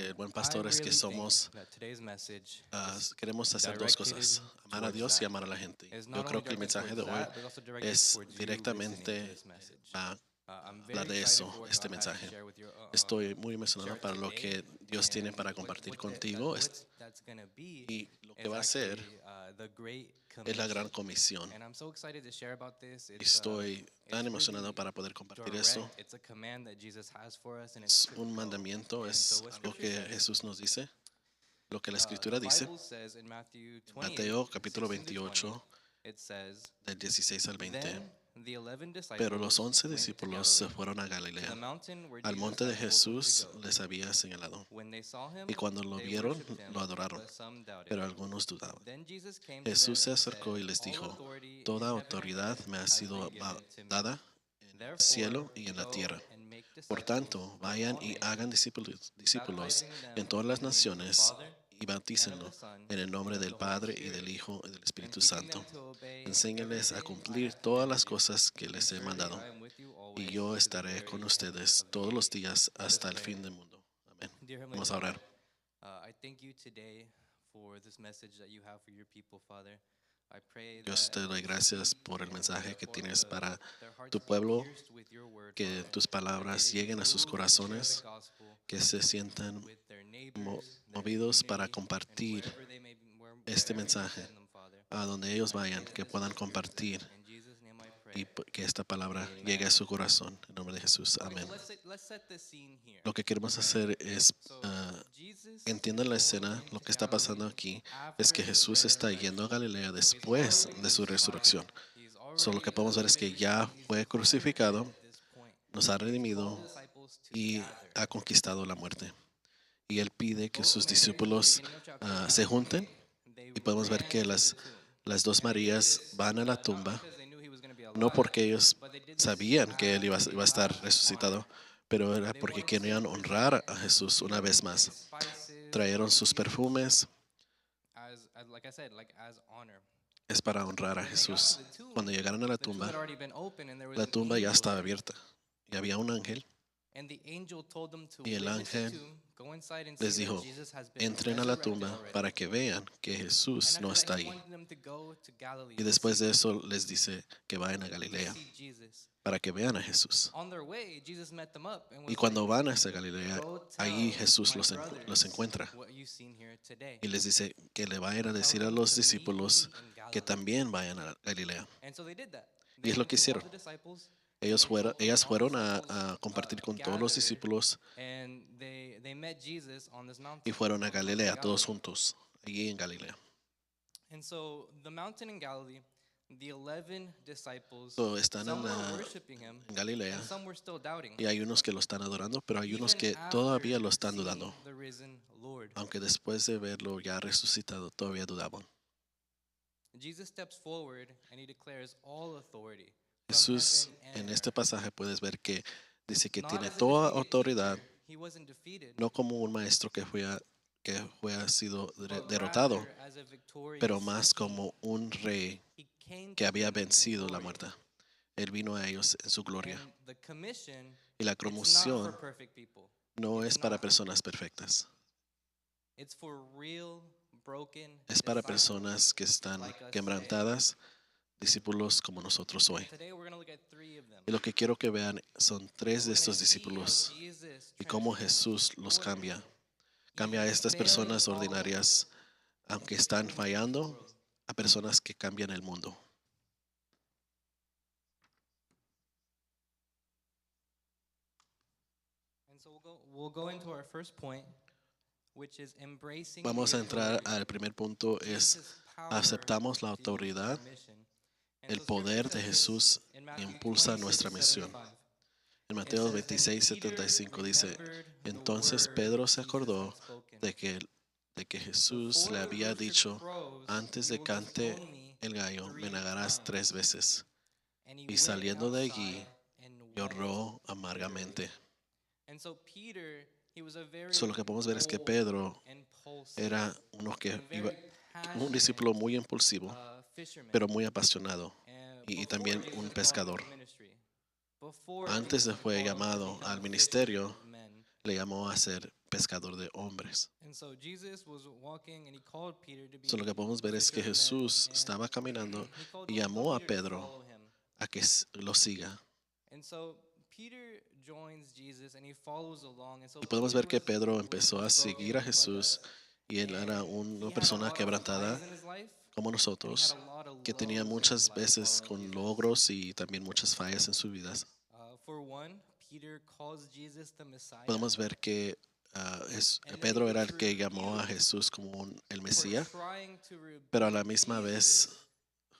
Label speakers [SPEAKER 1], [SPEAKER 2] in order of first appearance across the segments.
[SPEAKER 1] el buen
[SPEAKER 2] I
[SPEAKER 1] pastor es que
[SPEAKER 2] really think
[SPEAKER 1] somos,
[SPEAKER 2] that today's message is
[SPEAKER 1] queremos hacer dos
[SPEAKER 2] directed
[SPEAKER 1] cosas, amar a
[SPEAKER 2] towards
[SPEAKER 1] Dios y
[SPEAKER 2] that.
[SPEAKER 1] amar a la gente.
[SPEAKER 2] It's
[SPEAKER 1] Yo
[SPEAKER 2] not only
[SPEAKER 1] creo que el
[SPEAKER 2] directed
[SPEAKER 1] mensaje
[SPEAKER 2] towards
[SPEAKER 1] de hoy
[SPEAKER 2] that, but also directed
[SPEAKER 1] es
[SPEAKER 2] towards you listening to
[SPEAKER 1] directamente
[SPEAKER 2] this message.
[SPEAKER 1] a
[SPEAKER 2] I'm
[SPEAKER 1] hablar
[SPEAKER 2] very
[SPEAKER 1] de
[SPEAKER 2] excited
[SPEAKER 1] eso,
[SPEAKER 2] for what
[SPEAKER 1] este
[SPEAKER 2] God has to
[SPEAKER 1] mensaje.
[SPEAKER 2] share with your
[SPEAKER 1] Estoy muy emocionado
[SPEAKER 2] share
[SPEAKER 1] para lo
[SPEAKER 2] today,
[SPEAKER 1] que Dios tiene
[SPEAKER 2] and
[SPEAKER 1] para compartir
[SPEAKER 2] what
[SPEAKER 1] contigo
[SPEAKER 2] that's gonna be
[SPEAKER 1] y lo que
[SPEAKER 2] is
[SPEAKER 1] va a ser
[SPEAKER 2] actually the Great
[SPEAKER 1] es la gran
[SPEAKER 2] Commission.
[SPEAKER 1] comisión.
[SPEAKER 2] And I'm so excited to share about this.
[SPEAKER 1] Estoy tan
[SPEAKER 2] It's
[SPEAKER 1] emocionado
[SPEAKER 2] really
[SPEAKER 1] para poder compartir esto.
[SPEAKER 2] direct. It's a command that Jesus has for us, and it's
[SPEAKER 1] Es
[SPEAKER 2] to
[SPEAKER 1] un
[SPEAKER 2] go.
[SPEAKER 1] mandamiento,
[SPEAKER 2] And so
[SPEAKER 1] es
[SPEAKER 2] what
[SPEAKER 1] algo
[SPEAKER 2] Scripture
[SPEAKER 1] que
[SPEAKER 2] says,
[SPEAKER 1] Jesús nos dice, lo que la
[SPEAKER 2] the
[SPEAKER 1] Escritura dice.
[SPEAKER 2] Bible says in Matthew 28,
[SPEAKER 1] Mateo capítulo
[SPEAKER 2] 16 to 20,
[SPEAKER 1] 28,
[SPEAKER 2] it says,
[SPEAKER 1] del 16 al 20.
[SPEAKER 2] Then the 11
[SPEAKER 1] Pero los
[SPEAKER 2] disciples
[SPEAKER 1] 11
[SPEAKER 2] went to
[SPEAKER 1] discípulos se
[SPEAKER 2] Galilee,
[SPEAKER 1] fueron a
[SPEAKER 2] to the
[SPEAKER 1] Galilea,
[SPEAKER 2] mountain where
[SPEAKER 1] al
[SPEAKER 2] Jesus
[SPEAKER 1] monte de
[SPEAKER 2] had told them to
[SPEAKER 1] Jesús
[SPEAKER 2] go.
[SPEAKER 1] les había señalado.
[SPEAKER 2] When they saw him,
[SPEAKER 1] Y cuando lo
[SPEAKER 2] they
[SPEAKER 1] vieron,
[SPEAKER 2] worshipped him,
[SPEAKER 1] lo adoraron,
[SPEAKER 2] but some doubted.
[SPEAKER 1] pero algunos dudaban.
[SPEAKER 2] Then Jesus came to
[SPEAKER 1] Jesús se
[SPEAKER 2] them and
[SPEAKER 1] acercó y
[SPEAKER 2] said,
[SPEAKER 1] les
[SPEAKER 2] All
[SPEAKER 1] dijo,
[SPEAKER 2] authority in
[SPEAKER 1] toda
[SPEAKER 2] heaven and
[SPEAKER 1] autoridad
[SPEAKER 2] earth
[SPEAKER 1] me ha
[SPEAKER 2] has
[SPEAKER 1] sido
[SPEAKER 2] been given to me.
[SPEAKER 1] dada en el
[SPEAKER 2] Therefore,
[SPEAKER 1] cielo y en la
[SPEAKER 2] go
[SPEAKER 1] tierra.
[SPEAKER 2] and make
[SPEAKER 1] Por
[SPEAKER 2] disciples
[SPEAKER 1] tanto,
[SPEAKER 2] of
[SPEAKER 1] vayan
[SPEAKER 2] all
[SPEAKER 1] y
[SPEAKER 2] nations,
[SPEAKER 1] hagan discípulos
[SPEAKER 2] baptizing them
[SPEAKER 1] en todas las
[SPEAKER 2] in the name of the
[SPEAKER 1] naciones
[SPEAKER 2] Father
[SPEAKER 1] y
[SPEAKER 2] and of
[SPEAKER 1] bautícenlo
[SPEAKER 2] the Son
[SPEAKER 1] en el nombre
[SPEAKER 2] and of
[SPEAKER 1] del
[SPEAKER 2] the Holy
[SPEAKER 1] Padre y del
[SPEAKER 2] Spirit,
[SPEAKER 1] Hijo y del
[SPEAKER 2] and
[SPEAKER 1] Espíritu
[SPEAKER 2] teaching
[SPEAKER 1] Santo.
[SPEAKER 2] them to obey
[SPEAKER 1] Enséñales a
[SPEAKER 2] everything I
[SPEAKER 1] cumplir
[SPEAKER 2] have
[SPEAKER 1] todas
[SPEAKER 2] commanded
[SPEAKER 1] las
[SPEAKER 2] you.
[SPEAKER 1] cosas que
[SPEAKER 2] And
[SPEAKER 1] les he
[SPEAKER 2] surely
[SPEAKER 1] mandado,
[SPEAKER 2] I am with you
[SPEAKER 1] y
[SPEAKER 2] always
[SPEAKER 1] yo
[SPEAKER 2] to the
[SPEAKER 1] estaré
[SPEAKER 2] very
[SPEAKER 1] con
[SPEAKER 2] end
[SPEAKER 1] ustedes
[SPEAKER 2] of the
[SPEAKER 1] todos los
[SPEAKER 2] age.
[SPEAKER 1] días
[SPEAKER 2] Let us
[SPEAKER 1] hasta el
[SPEAKER 2] pray.
[SPEAKER 1] fin del mundo. Amén.
[SPEAKER 2] Dear Heavenly
[SPEAKER 1] Vamos a
[SPEAKER 2] Father,
[SPEAKER 1] orar.
[SPEAKER 2] I thank you today for this message that you have for your people, Father. I pray
[SPEAKER 1] Dios, te
[SPEAKER 2] that
[SPEAKER 1] doy
[SPEAKER 2] you
[SPEAKER 1] gracias
[SPEAKER 2] speak
[SPEAKER 1] por el
[SPEAKER 2] and
[SPEAKER 1] mensaje que
[SPEAKER 2] for
[SPEAKER 1] tienes para
[SPEAKER 2] their hearts
[SPEAKER 1] tu
[SPEAKER 2] be
[SPEAKER 1] pueblo,
[SPEAKER 2] pierced with your word,
[SPEAKER 1] que
[SPEAKER 2] Father.
[SPEAKER 1] tus
[SPEAKER 2] I pray
[SPEAKER 1] palabras
[SPEAKER 2] that you
[SPEAKER 1] lleguen a sus
[SPEAKER 2] move to share the
[SPEAKER 1] corazones,
[SPEAKER 2] gospel
[SPEAKER 1] que se sientan
[SPEAKER 2] with their neighbors, their
[SPEAKER 1] movidos para
[SPEAKER 2] community, and
[SPEAKER 1] compartir
[SPEAKER 2] wherever they may be,
[SPEAKER 1] este
[SPEAKER 2] wherever you
[SPEAKER 1] mensaje
[SPEAKER 2] send them, Father.
[SPEAKER 1] a donde ellos
[SPEAKER 2] I pray
[SPEAKER 1] vayan,
[SPEAKER 2] that
[SPEAKER 1] que
[SPEAKER 2] this
[SPEAKER 1] puedan
[SPEAKER 2] is true.
[SPEAKER 1] compartir
[SPEAKER 2] In Jesus' name I
[SPEAKER 1] y
[SPEAKER 2] pray.
[SPEAKER 1] que esta palabra
[SPEAKER 2] Amen.
[SPEAKER 1] llegue a su corazón. En nombre de Jesús.
[SPEAKER 2] Okay,
[SPEAKER 1] Amén.
[SPEAKER 2] so let's set the scene here.
[SPEAKER 1] Lo que queremos hacer es,
[SPEAKER 2] So Jesus
[SPEAKER 1] entiendan la
[SPEAKER 2] going
[SPEAKER 1] escena, lo
[SPEAKER 2] into
[SPEAKER 1] que está pasando
[SPEAKER 2] Galilee
[SPEAKER 1] aquí es
[SPEAKER 2] after
[SPEAKER 1] que
[SPEAKER 2] his
[SPEAKER 1] Jesús está
[SPEAKER 2] resurrection.
[SPEAKER 1] yendo a Galilea
[SPEAKER 2] So he's
[SPEAKER 1] después
[SPEAKER 2] already
[SPEAKER 1] de su
[SPEAKER 2] crucified.
[SPEAKER 1] resurrección.
[SPEAKER 2] He's
[SPEAKER 1] Solo lo
[SPEAKER 2] already
[SPEAKER 1] que podemos ver es que
[SPEAKER 2] eliminated
[SPEAKER 1] ya
[SPEAKER 2] sin. He's
[SPEAKER 1] fue
[SPEAKER 2] conquered death
[SPEAKER 1] crucificado,
[SPEAKER 2] at this point.
[SPEAKER 1] nos ha
[SPEAKER 2] He's called
[SPEAKER 1] redimido
[SPEAKER 2] the disciples to
[SPEAKER 1] y
[SPEAKER 2] gather.
[SPEAKER 1] ha conquistado la muerte. Y Él pide que
[SPEAKER 2] Both
[SPEAKER 1] sus
[SPEAKER 2] Mary, in the
[SPEAKER 1] discípulos
[SPEAKER 2] beginning of chapter
[SPEAKER 1] se
[SPEAKER 2] 1,
[SPEAKER 1] junten,
[SPEAKER 2] they
[SPEAKER 1] y podemos ver
[SPEAKER 2] ran
[SPEAKER 1] que
[SPEAKER 2] to the
[SPEAKER 1] las
[SPEAKER 2] tomb.
[SPEAKER 1] dos
[SPEAKER 2] And they did
[SPEAKER 1] Marías
[SPEAKER 2] this,
[SPEAKER 1] van a la
[SPEAKER 2] not
[SPEAKER 1] tumba,
[SPEAKER 2] because they knew he was going to be
[SPEAKER 1] no
[SPEAKER 2] alive,
[SPEAKER 1] porque ellos
[SPEAKER 2] but they did this
[SPEAKER 1] sabían que Él iba
[SPEAKER 2] as
[SPEAKER 1] a
[SPEAKER 2] a
[SPEAKER 1] estar
[SPEAKER 2] last
[SPEAKER 1] resucitado,
[SPEAKER 2] honor.
[SPEAKER 1] pero era
[SPEAKER 2] They
[SPEAKER 1] porque
[SPEAKER 2] wanted
[SPEAKER 1] querían
[SPEAKER 2] to
[SPEAKER 1] honrar
[SPEAKER 2] present
[SPEAKER 1] a Jesús una vez
[SPEAKER 2] perfume
[SPEAKER 1] más.
[SPEAKER 2] and spices
[SPEAKER 1] Trajeron
[SPEAKER 2] to
[SPEAKER 1] sus
[SPEAKER 2] Jesus
[SPEAKER 1] perfumes,
[SPEAKER 2] as like I said, like as honor.
[SPEAKER 1] es para honrar a
[SPEAKER 2] When they got to
[SPEAKER 1] Jesús.
[SPEAKER 2] the tomb,
[SPEAKER 1] Cuando llegaron a la
[SPEAKER 2] the tomb
[SPEAKER 1] tumba,
[SPEAKER 2] had already been open and there was
[SPEAKER 1] la
[SPEAKER 2] an
[SPEAKER 1] tumba ya
[SPEAKER 2] angel
[SPEAKER 1] estaba
[SPEAKER 2] there.
[SPEAKER 1] abierta y había un ángel,
[SPEAKER 2] And the angel told them to
[SPEAKER 1] y el
[SPEAKER 2] witness the
[SPEAKER 1] ángel
[SPEAKER 2] tomb, go inside and
[SPEAKER 1] les
[SPEAKER 2] see that
[SPEAKER 1] dijo,
[SPEAKER 2] Jesus has been
[SPEAKER 1] entren a la
[SPEAKER 2] resurrected
[SPEAKER 1] tumba
[SPEAKER 2] already.
[SPEAKER 1] para que vean que Jesús
[SPEAKER 2] And
[SPEAKER 1] no
[SPEAKER 2] after that,
[SPEAKER 1] está
[SPEAKER 2] he
[SPEAKER 1] ahí.
[SPEAKER 2] wanted them to go to Galilee
[SPEAKER 1] Y
[SPEAKER 2] to
[SPEAKER 1] después
[SPEAKER 2] see
[SPEAKER 1] de
[SPEAKER 2] him,
[SPEAKER 1] eso les dice que vayan a
[SPEAKER 2] to
[SPEAKER 1] Galilea
[SPEAKER 2] see Jesus.
[SPEAKER 1] para que vean a Jesús.
[SPEAKER 2] On their way, Jesus met them up and
[SPEAKER 1] Y
[SPEAKER 2] was
[SPEAKER 1] cuando
[SPEAKER 2] like,
[SPEAKER 1] van hacia Galilea,
[SPEAKER 2] go
[SPEAKER 1] ahí
[SPEAKER 2] tell
[SPEAKER 1] Jesús
[SPEAKER 2] my
[SPEAKER 1] los
[SPEAKER 2] brothers
[SPEAKER 1] encuentra
[SPEAKER 2] what you've seen here today.
[SPEAKER 1] y les dice que le va a ir a
[SPEAKER 2] Tell
[SPEAKER 1] decir a
[SPEAKER 2] them
[SPEAKER 1] los
[SPEAKER 2] to meet
[SPEAKER 1] discípulos
[SPEAKER 2] me in
[SPEAKER 1] que
[SPEAKER 2] Galilee.
[SPEAKER 1] también vayan a Galilea.
[SPEAKER 2] And so they did that.
[SPEAKER 1] Y
[SPEAKER 2] They
[SPEAKER 1] es lo
[SPEAKER 2] went
[SPEAKER 1] que
[SPEAKER 2] to all
[SPEAKER 1] hicieron.
[SPEAKER 2] the disciples.
[SPEAKER 1] Ellas
[SPEAKER 2] All the
[SPEAKER 1] fueron
[SPEAKER 2] disciples
[SPEAKER 1] a compartir con todos los
[SPEAKER 2] gathered,
[SPEAKER 1] discípulos
[SPEAKER 2] and they met Jesus on this
[SPEAKER 1] y
[SPEAKER 2] mountain,
[SPEAKER 1] fueron a
[SPEAKER 2] on the mountain
[SPEAKER 1] Galilea
[SPEAKER 2] of
[SPEAKER 1] todos
[SPEAKER 2] Galilee.
[SPEAKER 1] juntos, allí en Galilea.
[SPEAKER 2] And so the mountain in Galilee, the 11 disciples,
[SPEAKER 1] So, están
[SPEAKER 2] some were
[SPEAKER 1] en
[SPEAKER 2] worshiping him,
[SPEAKER 1] en Galilea
[SPEAKER 2] and some were still doubting.
[SPEAKER 1] y hay unos que lo están adorando, pero hay unos
[SPEAKER 2] Even
[SPEAKER 1] que
[SPEAKER 2] after
[SPEAKER 1] todavía lo están dudando.
[SPEAKER 2] seeing the risen Lord.
[SPEAKER 1] Aunque después de verlo ya resucitado, todavía dudaban.
[SPEAKER 2] Jesus steps forward and he declares all authority from
[SPEAKER 1] Jesús,
[SPEAKER 2] heaven and
[SPEAKER 1] en
[SPEAKER 2] earth.
[SPEAKER 1] este pasaje puedes ver que dice que
[SPEAKER 2] Not
[SPEAKER 1] tiene
[SPEAKER 2] as a
[SPEAKER 1] toda
[SPEAKER 2] defeated
[SPEAKER 1] autoridad,
[SPEAKER 2] teacher, he wasn't defeated,
[SPEAKER 1] no como un maestro que fue sido
[SPEAKER 2] but
[SPEAKER 1] derrotado,
[SPEAKER 2] rather as a victorious
[SPEAKER 1] pero más
[SPEAKER 2] king.
[SPEAKER 1] como un rey
[SPEAKER 2] He came
[SPEAKER 1] que
[SPEAKER 2] to
[SPEAKER 1] había
[SPEAKER 2] them in
[SPEAKER 1] vencido la
[SPEAKER 2] glory.
[SPEAKER 1] muerte. Él vino a ellos en su gloria.
[SPEAKER 2] And the commission,
[SPEAKER 1] Y la
[SPEAKER 2] it's not
[SPEAKER 1] promoción
[SPEAKER 2] for perfect people.
[SPEAKER 1] no
[SPEAKER 2] It's
[SPEAKER 1] es para
[SPEAKER 2] not.
[SPEAKER 1] personas perfectas,
[SPEAKER 2] It's for real broken
[SPEAKER 1] es para
[SPEAKER 2] disciples.
[SPEAKER 1] personas que están
[SPEAKER 2] like us
[SPEAKER 1] quebrantadas, discípulos como nosotros hoy.
[SPEAKER 2] Today we're going to look at 3 of them.
[SPEAKER 1] Y lo que quiero que vean son 3 de
[SPEAKER 2] We're gonna
[SPEAKER 1] estos
[SPEAKER 2] see
[SPEAKER 1] discípulos
[SPEAKER 2] how Jesus
[SPEAKER 1] y cómo
[SPEAKER 2] transforms
[SPEAKER 1] Jesús los
[SPEAKER 2] ordinary,
[SPEAKER 1] cambia. Cambia a estas
[SPEAKER 2] failing
[SPEAKER 1] personas
[SPEAKER 2] followers
[SPEAKER 1] ordinarias, aunque están
[SPEAKER 2] into
[SPEAKER 1] fallando,
[SPEAKER 2] the world.
[SPEAKER 1] a personas que cambian el mundo.
[SPEAKER 2] And so we'll go into our first point, which is embracing
[SPEAKER 1] Vamos
[SPEAKER 2] the
[SPEAKER 1] a entrar
[SPEAKER 2] authority.
[SPEAKER 1] al primer punto, es
[SPEAKER 2] Jesus' power
[SPEAKER 1] aceptamos la
[SPEAKER 2] fuels
[SPEAKER 1] autoridad,
[SPEAKER 2] our mission. And
[SPEAKER 1] el
[SPEAKER 2] so
[SPEAKER 1] poder
[SPEAKER 2] Scripture
[SPEAKER 1] de
[SPEAKER 2] says
[SPEAKER 1] Jesús
[SPEAKER 2] in Matthew
[SPEAKER 1] impulsa nuestra
[SPEAKER 2] 26,
[SPEAKER 1] misión.
[SPEAKER 2] 75.
[SPEAKER 1] En
[SPEAKER 2] It
[SPEAKER 1] Mateo
[SPEAKER 2] says, "Then
[SPEAKER 1] 26,
[SPEAKER 2] Peter
[SPEAKER 1] 75 dice,
[SPEAKER 2] remembered the
[SPEAKER 1] entonces
[SPEAKER 2] word
[SPEAKER 1] Pedro se
[SPEAKER 2] Jesus
[SPEAKER 1] acordó
[SPEAKER 2] had spoken.
[SPEAKER 1] de que Jesús
[SPEAKER 2] Before
[SPEAKER 1] le
[SPEAKER 2] the
[SPEAKER 1] había
[SPEAKER 2] rooster
[SPEAKER 1] dicho,
[SPEAKER 2] crows,
[SPEAKER 1] antes
[SPEAKER 2] you
[SPEAKER 1] de
[SPEAKER 2] will
[SPEAKER 1] cante
[SPEAKER 2] disown me
[SPEAKER 1] el gallo, me
[SPEAKER 2] 3
[SPEAKER 1] negarás 3
[SPEAKER 2] times."
[SPEAKER 1] veces.
[SPEAKER 2] And he
[SPEAKER 1] Y
[SPEAKER 2] went
[SPEAKER 1] saliendo de
[SPEAKER 2] outside
[SPEAKER 1] allí,
[SPEAKER 2] and wept
[SPEAKER 1] lloró
[SPEAKER 2] bitterly.
[SPEAKER 1] amargamente.
[SPEAKER 2] And so Peter, he was a very
[SPEAKER 1] So, lo que podemos ver es que
[SPEAKER 2] bold,
[SPEAKER 1] Pedro
[SPEAKER 2] impulsive,
[SPEAKER 1] era uno que
[SPEAKER 2] and
[SPEAKER 1] iba,
[SPEAKER 2] very
[SPEAKER 1] un discípulo
[SPEAKER 2] passionate,
[SPEAKER 1] muy impulsivo,
[SPEAKER 2] fisherman.
[SPEAKER 1] pero muy apasionado
[SPEAKER 2] And
[SPEAKER 1] y
[SPEAKER 2] before
[SPEAKER 1] también
[SPEAKER 2] Jesus
[SPEAKER 1] un
[SPEAKER 2] called him
[SPEAKER 1] pescador.
[SPEAKER 2] to ministry, before
[SPEAKER 1] Antes de
[SPEAKER 2] Jesus
[SPEAKER 1] fue
[SPEAKER 2] called him to
[SPEAKER 1] llamado
[SPEAKER 2] become
[SPEAKER 1] al
[SPEAKER 2] a
[SPEAKER 1] ministerio,
[SPEAKER 2] fisherman of men,
[SPEAKER 1] le llamó a ser pescador de hombres.
[SPEAKER 2] And so Jesus was walking and he called Peter to be
[SPEAKER 1] So, lo que podemos ver es que
[SPEAKER 2] fisher of men,
[SPEAKER 1] Jesús
[SPEAKER 2] and
[SPEAKER 1] estaba caminando
[SPEAKER 2] he told
[SPEAKER 1] y llamó a
[SPEAKER 2] Peter to
[SPEAKER 1] Pedro
[SPEAKER 2] follow him.
[SPEAKER 1] a que lo siga.
[SPEAKER 2] And so Peter joins Jesus and he follows along. And so
[SPEAKER 1] Y podemos
[SPEAKER 2] Peter
[SPEAKER 1] ver que Pedro empezó a
[SPEAKER 2] was broken
[SPEAKER 1] seguir a
[SPEAKER 2] like
[SPEAKER 1] Jesús
[SPEAKER 2] us.
[SPEAKER 1] y él era
[SPEAKER 2] And
[SPEAKER 1] una
[SPEAKER 2] he had a
[SPEAKER 1] persona
[SPEAKER 2] lot of
[SPEAKER 1] quebrantada
[SPEAKER 2] highs in his life,
[SPEAKER 1] como
[SPEAKER 2] and he had
[SPEAKER 1] nosotros,
[SPEAKER 2] a lot of
[SPEAKER 1] que tenía
[SPEAKER 2] lows in his
[SPEAKER 1] muchas
[SPEAKER 2] life
[SPEAKER 1] veces
[SPEAKER 2] following
[SPEAKER 1] con
[SPEAKER 2] Jesus.
[SPEAKER 1] logros y también muchas fallas en sus vidas.
[SPEAKER 2] For one, Peter calls Jesus the Messiah.
[SPEAKER 1] Podemos ver que
[SPEAKER 2] And then
[SPEAKER 1] Pedro
[SPEAKER 2] he
[SPEAKER 1] era
[SPEAKER 2] was
[SPEAKER 1] el que llamó a
[SPEAKER 2] rebuked
[SPEAKER 1] Jesús como el
[SPEAKER 2] for
[SPEAKER 1] Mesías,
[SPEAKER 2] trying to
[SPEAKER 1] pero a la
[SPEAKER 2] rebuke
[SPEAKER 1] misma vez
[SPEAKER 2] Jesus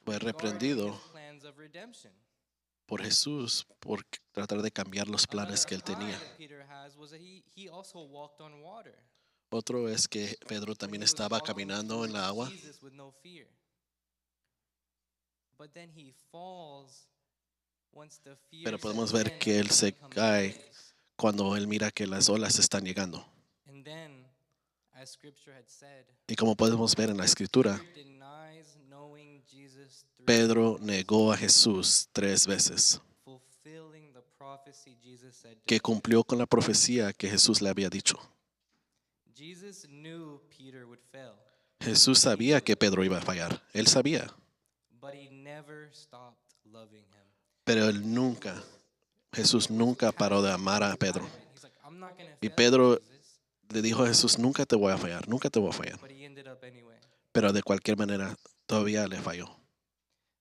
[SPEAKER 1] fue
[SPEAKER 2] regarding
[SPEAKER 1] reprendido
[SPEAKER 2] his plans of redemption.
[SPEAKER 1] por Jesús por tratar de cambiar los planes
[SPEAKER 2] Another
[SPEAKER 1] que él tenía.
[SPEAKER 2] high that Peter has was that he also walked on water.
[SPEAKER 1] Otro es que Pedro
[SPEAKER 2] When
[SPEAKER 1] también
[SPEAKER 2] he was
[SPEAKER 1] estaba
[SPEAKER 2] following
[SPEAKER 1] caminando en la agua,
[SPEAKER 2] Jesus with no fear. But then he falls once the fear
[SPEAKER 1] pero podemos
[SPEAKER 2] sets
[SPEAKER 1] ver
[SPEAKER 2] in
[SPEAKER 1] que él
[SPEAKER 2] and
[SPEAKER 1] se
[SPEAKER 2] becomes
[SPEAKER 1] cae
[SPEAKER 2] waves.
[SPEAKER 1] cuando él mira que las olas están llegando.
[SPEAKER 2] And then, as scripture had said,
[SPEAKER 1] Y como podemos ver en la escritura,
[SPEAKER 2] Peter denies knowing Jesus 3
[SPEAKER 1] Pedro
[SPEAKER 2] times,
[SPEAKER 1] negó a Jesús 3 veces,
[SPEAKER 2] fulfilling the prophecy Jesus said to
[SPEAKER 1] que
[SPEAKER 2] him.
[SPEAKER 1] cumplió con la profecía que Jesús le había dicho.
[SPEAKER 2] Jesus knew Peter would fail,
[SPEAKER 1] Jesús sabía que Pedro iba a fallar, él sabía,
[SPEAKER 2] but he never stopped loving him.
[SPEAKER 1] pero Jesús nunca paró de amar a Pedro.
[SPEAKER 2] He's like, I'm not gonna
[SPEAKER 1] Y
[SPEAKER 2] fail you,
[SPEAKER 1] Pedro
[SPEAKER 2] Jesus,
[SPEAKER 1] le dijo a Jesús, nunca te voy a fallar, nunca te voy a fallar.
[SPEAKER 2] but he ended up anyway.
[SPEAKER 1] Pero de cualquier manera, todavía le falló.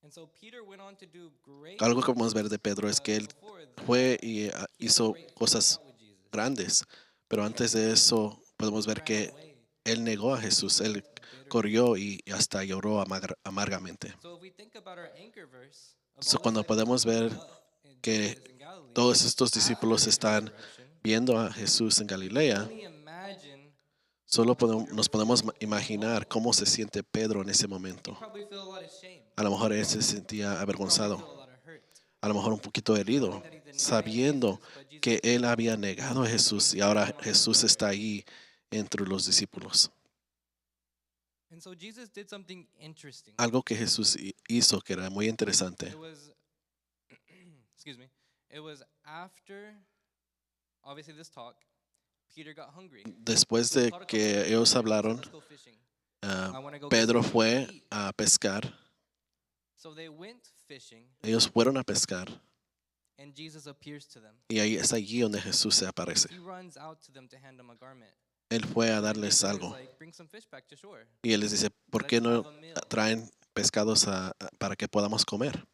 [SPEAKER 2] And so Peter went on to do great
[SPEAKER 1] Algo que
[SPEAKER 2] works,
[SPEAKER 1] podemos ver de Pedro es
[SPEAKER 2] but
[SPEAKER 1] que él
[SPEAKER 2] before that,
[SPEAKER 1] fue y
[SPEAKER 2] he had a
[SPEAKER 1] hizo
[SPEAKER 2] great
[SPEAKER 1] cosas
[SPEAKER 2] falling out with Jesus.
[SPEAKER 1] grandes, pero antes de eso podemos ver
[SPEAKER 2] Ran
[SPEAKER 1] que
[SPEAKER 2] away.
[SPEAKER 1] él negó a Jesús, él
[SPEAKER 2] Bitter.
[SPEAKER 1] corrió y hasta lloró amargamente.
[SPEAKER 2] So if we think about our anchor verse, of
[SPEAKER 1] So,
[SPEAKER 2] all
[SPEAKER 1] cuando
[SPEAKER 2] the disciples
[SPEAKER 1] podemos ver
[SPEAKER 2] up in
[SPEAKER 1] que
[SPEAKER 2] Jesus in Galilee,
[SPEAKER 1] todos estos
[SPEAKER 2] after
[SPEAKER 1] discípulos
[SPEAKER 2] the
[SPEAKER 1] están
[SPEAKER 2] resurrection,
[SPEAKER 1] viendo a Jesús en Galilea,
[SPEAKER 2] only imagine
[SPEAKER 1] solo
[SPEAKER 2] how Peter
[SPEAKER 1] nos
[SPEAKER 2] would
[SPEAKER 1] podemos
[SPEAKER 2] feel
[SPEAKER 1] imaginar
[SPEAKER 2] alone.
[SPEAKER 1] cómo se siente Pedro en ese
[SPEAKER 2] He'd
[SPEAKER 1] momento.
[SPEAKER 2] probably feel a lot of shame.
[SPEAKER 1] A lo mejor él se sentía
[SPEAKER 2] He'd probably
[SPEAKER 1] avergonzado,
[SPEAKER 2] feel a lot of hurt.
[SPEAKER 1] a lo mejor un poquito herido,
[SPEAKER 2] Knowing that he denied
[SPEAKER 1] sabiendo
[SPEAKER 2] Jesus, but Jesus
[SPEAKER 1] que
[SPEAKER 2] still
[SPEAKER 1] él había negado a Jesús y ahora Jesús está ahí entre los discípulos.
[SPEAKER 2] And so Jesus did something interesting.
[SPEAKER 1] Algo que Jesús hizo que era muy interesante.
[SPEAKER 2] It was, excuse me, it was after, obviously this talk, Peter got hungry.
[SPEAKER 1] Después
[SPEAKER 2] So he
[SPEAKER 1] de
[SPEAKER 2] called a couple
[SPEAKER 1] que
[SPEAKER 2] of his
[SPEAKER 1] ellos
[SPEAKER 2] friends and said,
[SPEAKER 1] hablaron,
[SPEAKER 2] "Let's go fishing.
[SPEAKER 1] ah,
[SPEAKER 2] I wanna go get
[SPEAKER 1] Pedro
[SPEAKER 2] something to
[SPEAKER 1] fue
[SPEAKER 2] eat."
[SPEAKER 1] a pescar.
[SPEAKER 2] So they went fishing,
[SPEAKER 1] Ellos fueron a pescar
[SPEAKER 2] and Jesus appears to them.
[SPEAKER 1] y ahí es allí donde Jesús se aparece.
[SPEAKER 2] He runs out to them to hand them a garment.
[SPEAKER 1] Él fue a
[SPEAKER 2] And
[SPEAKER 1] darles
[SPEAKER 2] Jesus is
[SPEAKER 1] algo
[SPEAKER 2] like, bring some fish back to shore.
[SPEAKER 1] y él les dice, ¿por qué
[SPEAKER 2] Let's
[SPEAKER 1] no
[SPEAKER 2] have a meal.
[SPEAKER 1] traen pescados para que podamos comer?